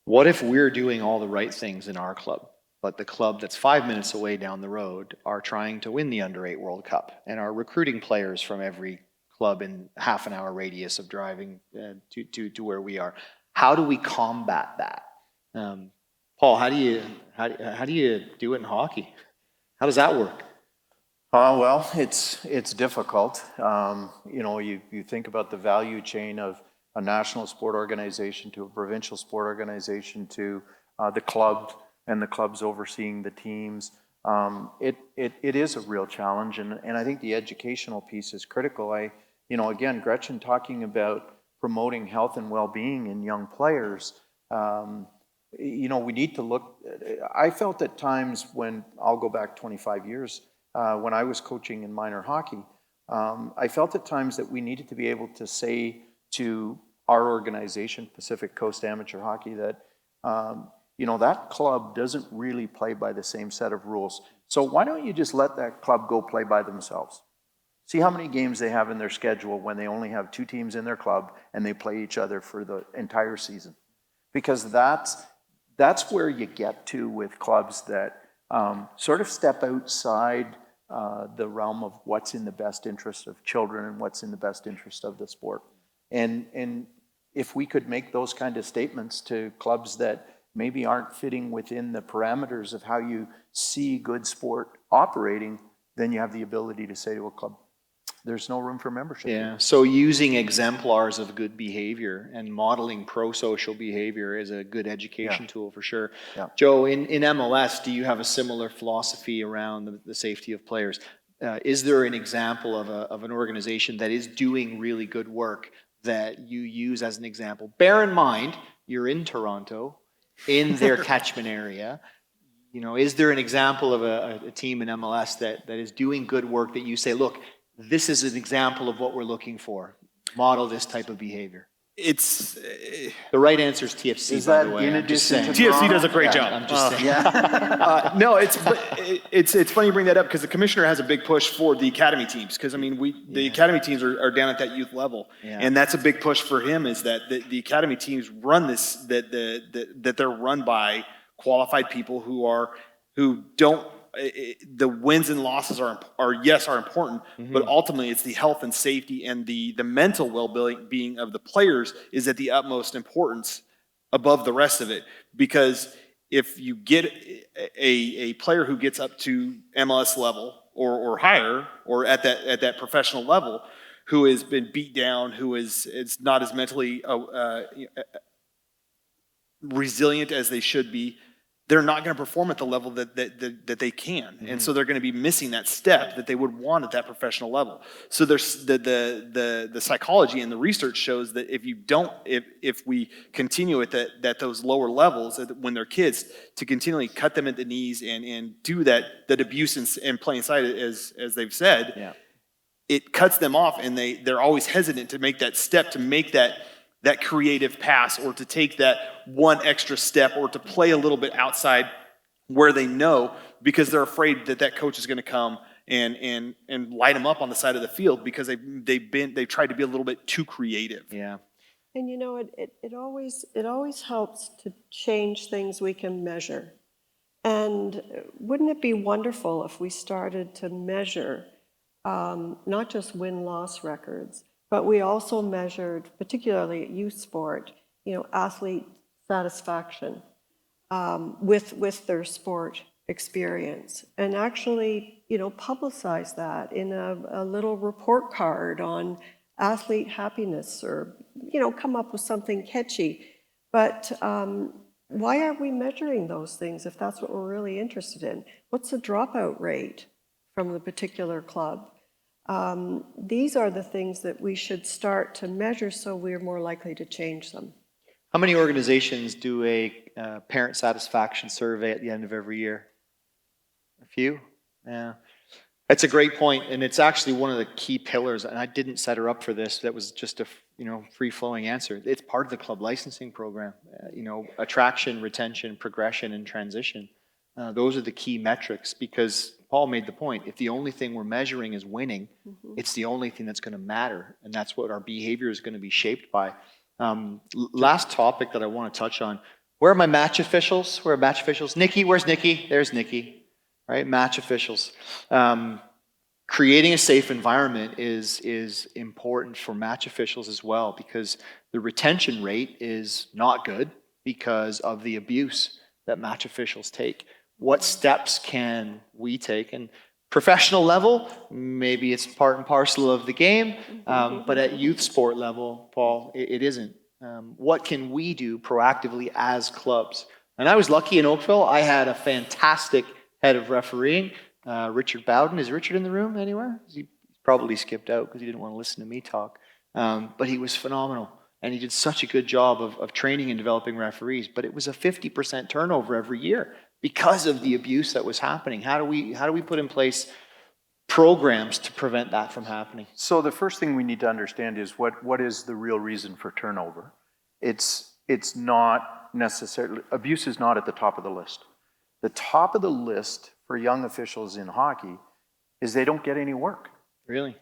what if we're doing all the right things in our club, but the club that's 5 minutes away down the road are trying to win the Under-8 World Cup and are recruiting players from every club in half an hour radius of driving to where we are? How do we combat that? Paul, how do you do it in hockey? How does that work? Well, it's difficult. You think about the value chain of a national sport organization to a provincial sport organization to the club and the clubs overseeing the teams. It is a real challenge, and I think the educational piece is critical. Again, Gretchen talking about promoting health and well-being in young players. We need to look. I felt at times when, I'll go back 25 years, when I was coaching in minor hockey, I felt at times that we needed to be able to say to our organization, Pacific Coast Amateur Hockey, that that club doesn't really play by the same set of rules. So why don't you just let that club go play by themselves? See how many games they have in their schedule when they only have 2 teams in their club and they play each other for the entire season. Because that's where you get to with clubs that sort of step outside the realm of what's in the best interest of children and what's in the best interest of the sport. And if we could make those kind of statements to clubs that maybe aren't fitting within the parameters of how you see good sport operating, then you have the ability to say to a club, there's no room for membership. Yeah, so using exemplars of good behavior and modeling pro-social behavior is a good education tool for sure. Yeah. Joe, in MLS, do you have a similar philosophy around the safety of players? Is there an example of an organization that is doing really good work that you use as an example? Bear in mind, you're in Toronto, in their catchment area. You know, is there an example of a team in MLS that is doing good work that you say, look, this is an example of what we're looking for. Model this type of behavior. It's The right answer is TFC, Is by that the way. in I'm just addition saying. to TFC does a great Yeah, job. I'm just saying. No, it's funny you bring that up because the commissioner has a big push for the academy teams because I mean the academy teams are down at that youth level, and that's a big push for him is that the academy teams run this that they're run by qualified people who don't. The wins and losses are important, but ultimately it's the health and safety and the mental well-being of the players is at the utmost importance above the rest of it. Because if you get a player who gets up to MLS level or higher or at that professional level, who has been beat down, who is not as mentally resilient as they should be, they're not going to perform at the level that they can. And so they're going to be missing that step that they would want at that professional level. So there's the psychology and the research shows that if we continue at those lower levels when they're kids, to continually cut them at the knees and do that abuse and play inside as they've said, it cuts them off and they're always hesitant to make that step, to make that creative pass or to take that one extra step or to play a little bit outside where they know, because they're afraid that coach is going to come and light them up on the side of the field because they've tried to be a little bit too creative. Yeah. And you know, it always helps to change things we can measure. And wouldn't it be wonderful if we started to measure not just win-loss records, but we also measured, particularly at youth sport, you know, athlete satisfaction with their sport experience, and actually, you know, publicize that in a little report card on athlete happiness, or, you know, come up with something catchy. But why aren't we measuring those things if that's what we're really interested in? What's the dropout rate from the particular club? These are the things that we should start to measure so we're more likely to change them. How many organizations do a parent satisfaction survey at the end of every year? A few? Yeah. That's a great point, and it's actually one of the key pillars, and I didn't set her up for this. That was just a free-flowing answer. It's part of the club licensing program. Attraction, retention, progression, and transition. Those are the key metrics, because Paul made the point, if the only thing we're measuring is winning, it's the only thing that's going to matter, and that's what our behavior is going to be shaped by. Last topic that I want to touch on, where are my match officials? Where are match officials? Nikki, where's Nikki? There's Nikki, right? Match officials. Creating a safe environment is important for match officials as well, because the retention rate is not good because of the abuse that match officials take. What steps can we take? And professional level, maybe it's part and parcel of the game, but at youth sport level, Paul, it isn't. What can we do proactively as clubs? And I was lucky in Oakville. I had a fantastic head of refereeing, Richard Bowden. Is Richard in the room anywhere? He probably skipped out because he didn't want to listen to me talk. But he was phenomenal. And he did such a good job of training and developing referees. But it was a 50% turnover every year because of the abuse that was happening. How do we put in place programs to prevent that from happening? So the first thing we need to understand is what is the real reason for turnover. It's not necessarily, abuse is not at the top of the list. The top of the list for young officials in hockey is they don't get any work. Really?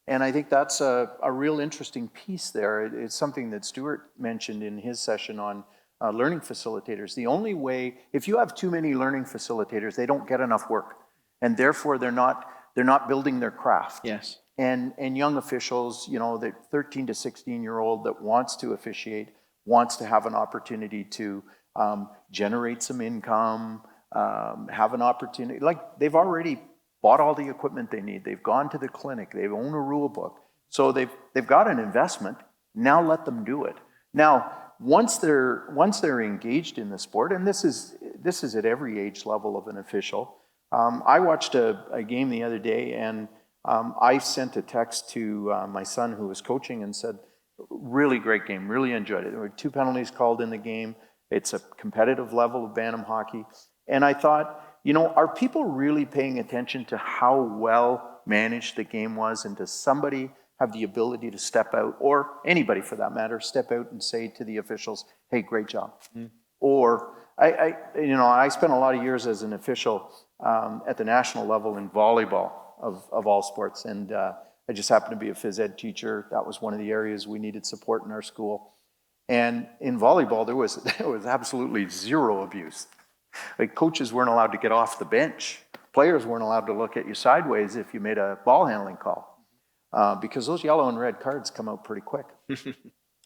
And I think that's a real interesting piece there. It's something that Stuart mentioned in his session on learning facilitators. The only way, if you have too many learning facilitators, they don't get enough work. And therefore they're not building their craft. Yes. And young officials, the 13 to 16-year-old that wants to officiate, wants to have an opportunity to generate some income, have an opportunity, like they've already bought all the equipment they need. They've gone to the clinic. They own a rule book. So they've got an investment. Now let them do it. Now, once they're engaged in the sport, and this is at every age level of an official. I watched a game the other day, and I sent a text to my son who was coaching and said, really great game, really enjoyed it. There were 2 penalties called in the game. It's a competitive level of Bantam hockey. And I thought, are people really paying attention to how well managed the game was, and does somebody have the ability to step out, or anybody for that matter, step out and say to the officials, hey, great job? Or I spent a lot of years as an official at the national level in volleyball of all sports, and I just happened to be a phys ed teacher. That was one of the areas we needed support in our school. And in volleyball, there was absolutely zero abuse. Like, coaches weren't allowed to get off the bench. Players weren't allowed to look at you sideways if you made a ball handling call, because those yellow and red cards come out pretty quick.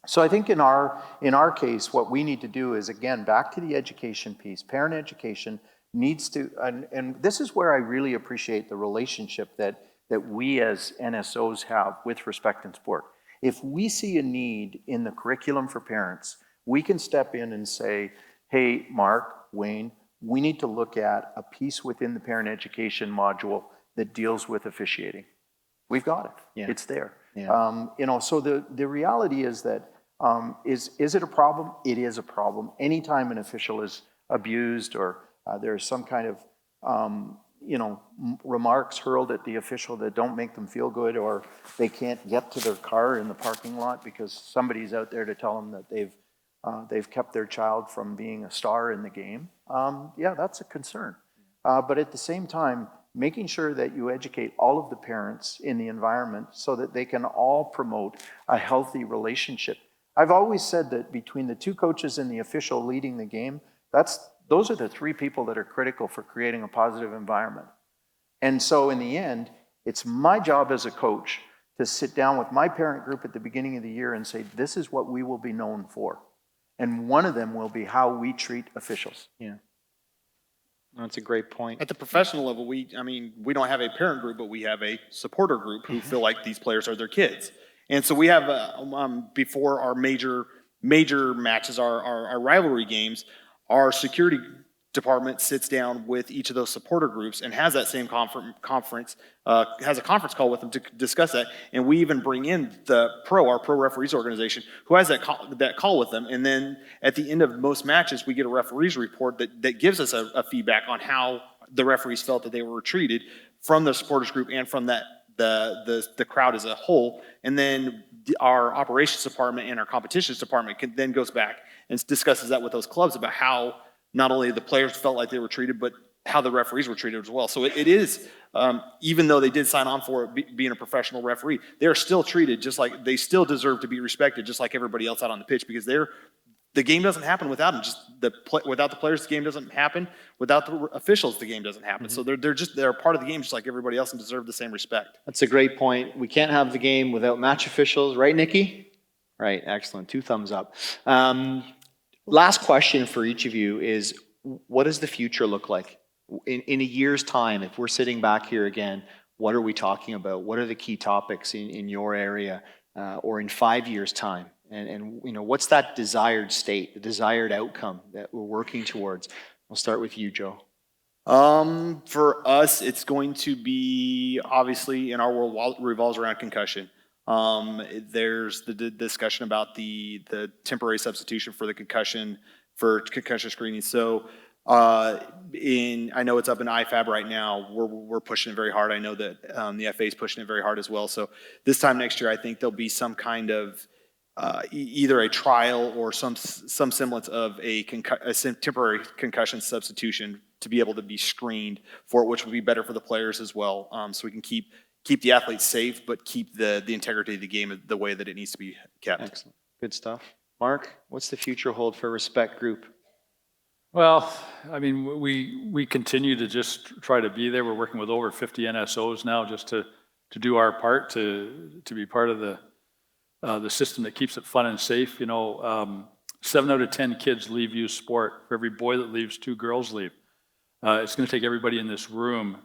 So I think in our case, what we need to do is, again, back to the education piece. Parent education needs to, and this is where I really appreciate the relationship that we as NSOs have with Respect in Sport. If we see a need in the curriculum for parents, we can step in and say, hey, Mark, Wayne, we need to look at a piece within the parent education module that deals with officiating. We've got it. Yeah. It's there. Yeah. So the reality is that, is it a problem? It is a problem. Anytime an official is abused, or there's some kind of, remarks hurled at the official that don't make them feel good, or they can't get to their car in the parking lot because somebody's out there to tell them that they've kept their child from being a star in the game. Yeah, that's a concern. But at the same time, making sure that you educate all of the parents in the environment so that they can all promote a healthy relationship. I've always said that between the two coaches and the official leading the game, those are the three people that are critical for creating a positive environment. And so in the end, it's my job as a coach to sit down with my parent group at the beginning of the year and say, this is what we will be known for. And one of them will be how we treat officials. Yeah. That's a great point. At the professional level, we don't have a parent group, but we have a supporter group who feel like these players are their kids. And so we have, before our major matches, our rivalry games, our security department sits down with each of those supporter groups and has that same conference, has a conference call with them to discuss that. And we even bring in our pro referees organization, who has that call with them. And then at the end of most matches, we get a referees report that gives us a feedback on how the referees felt that they were treated from the supporters group and from the crowd as a whole. And then our operations department and our competitions department then goes back and discusses that with those clubs about how not only the players felt like they were treated, but how the referees were treated as well. So it is, even though they did sign on for it, being a professional referee, they're still treated just like, they still deserve to be respected just like everybody else out on the pitch, because the game doesn't happen without them. Without the players, the game doesn't happen. Without the officials, the game doesn't happen. Mm-hmm. So they're part of the game just like everybody else and deserve the same respect. That's a great point. We can't have the game without match officials, right, Nikki? Right, excellent. 2 thumbs up. Last question for each of you is, what does the future look like? In a year's time, if we're sitting back here again, what are we talking about? What are the key topics in your area, or in 5 years' time? And what's that desired state, the desired outcome that we're working towards? We'll start with you, Joe. For us, it's going to be, obviously, in our world, revolves around concussion. There's the discussion about the temporary substitution for concussion screening. So I know it's up in IFAB right now. We're pushing it very hard. I know that the FA is pushing it very hard as well. So this time next year, I think there'll be some kind of either a trial or some semblance of a temporary concussion substitution to be able to be screened for it, which would be better for the players as well. So we can keep the athletes safe, but keep the integrity of the game the way that it needs to be kept. Excellent. Good stuff. Mark, what's the future hold for Respect Group? Well, I mean, we continue to just try to be there. We're working with over 50 NSOs now just to do our part, to be part of the system that keeps it fun and safe. 7 out of 10 kids leave youth sport. For every boy that leaves, 2 girls leave. It's going to take everybody in this room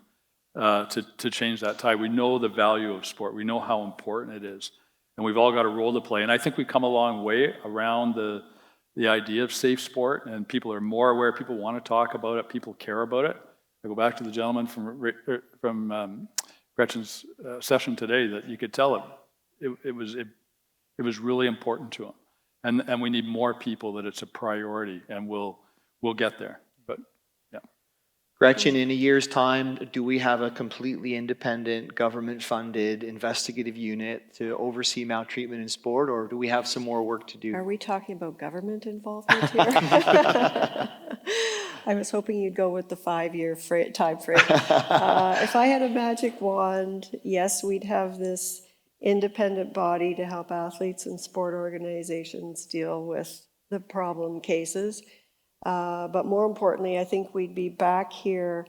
to change that tide. We know the value of sport. We know how important it is. And we've all got a role to play. And I think we've come a long way around the idea of safe sport, and people are more aware. People want to talk about it. People care about it. I go back to the gentleman from Gretchen's session today, that you could tell it was really important to him. And we need more people that it's a priority, and we'll get there. But yeah. Gretchen, in a year's time, do we have a completely independent, government-funded investigative unit to oversee maltreatment in sport, or do we have some more work to do? Are we talking about government involvement here? I was hoping you'd go with the 5-year time frame. If I had a magic wand, yes, we'd have this independent body to help athletes and sport organizations deal with the problem cases. But more importantly, I think we'd be back here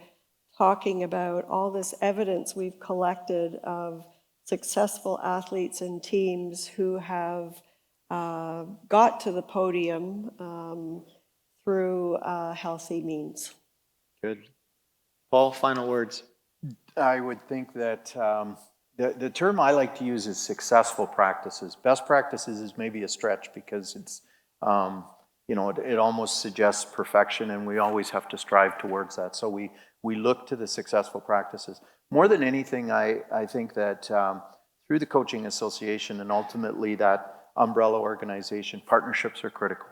talking about all this evidence we've collected of successful athletes and teams who have got to the podium through healthy means. Good. Paul, final words. I would think that the term I like to use is successful practices. Best practices is maybe a stretch because it's, it almost suggests perfection, and we always have to strive towards that. So we look to the successful practices. More than anything, I think that through the Coaching Association and ultimately that umbrella organization, partnerships are critical.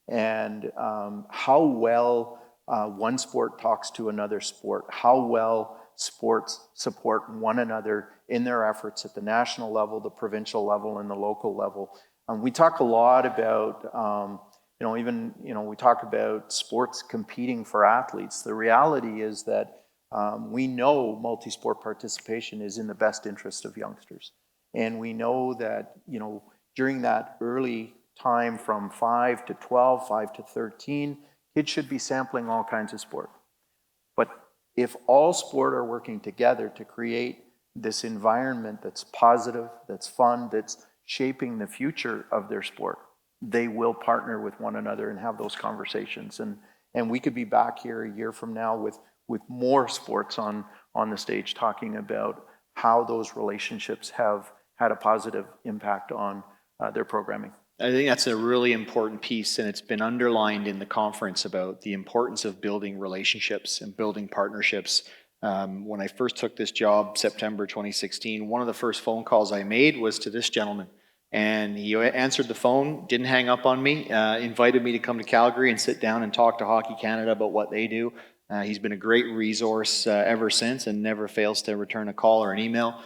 And how well one sport talks to another sport, how well sports support one another in their efforts at the national level, the provincial level, and the local level. We talk a lot about, we talk about sports competing for athletes. The reality is that we know multi-sport participation is in the best interest of youngsters. And we know that, during that early time from 5 to 12, 5 to 13, kids should be sampling all kinds of sport. But if all sport are working together to create this environment that's positive, that's fun, that's shaping the future of their sport, they will partner with one another and have those conversations. And we could be back here a year from now with more sports on the stage talking about how those relationships have had a positive impact on their programming. I think that's a really important piece, and it's been underlined in the conference about the importance of building relationships and building partnerships. When I first took this job, September 2016, one of the first phone calls I made was to this gentleman. And he answered the phone, didn't hang up on me, invited me to come to Calgary and sit down and talk to Hockey Canada about what they do. He's been a great resource ever since and never fails to return a call or an email.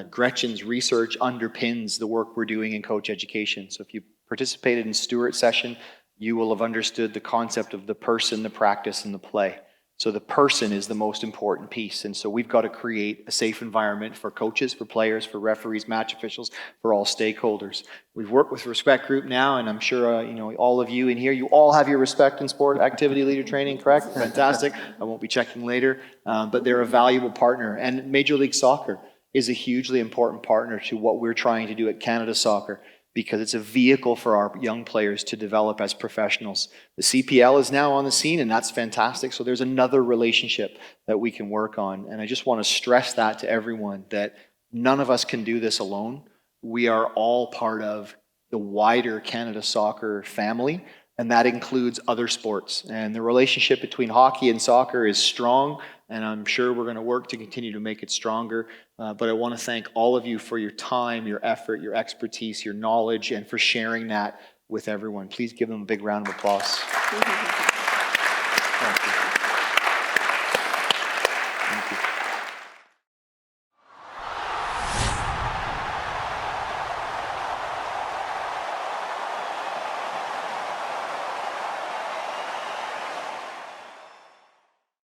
Gretchen's research underpins the work we're doing in coach education. So if you participated in Stewart's session, you will have understood the concept of the person, the practice, and the play. So the person is the most important piece. And so we've got to create a safe environment for coaches, for players, for referees, match officials, for all stakeholders. We've worked with Respect Group now, and I'm sure all of you in here, you all have your Respect in Sport activity leader training, correct? Fantastic. I won't be checking later, but they're a valuable partner. And Major League Soccer is a hugely important partner to what we're trying to do at Canada Soccer, because it's a vehicle for our young players to develop as professionals. The CPL is now on the scene, and that's fantastic. So there's another relationship that we can work on. And I just want to stress that to everyone, that none of us can do this alone. We are all part of the wider Canada Soccer family, and that includes other sports. And the relationship between hockey and soccer is strong, and I'm sure we're going to work to continue to make it stronger. But I want to thank all of you for your time, your effort, your expertise, your knowledge, and for sharing that with everyone. Please give them a big round of applause.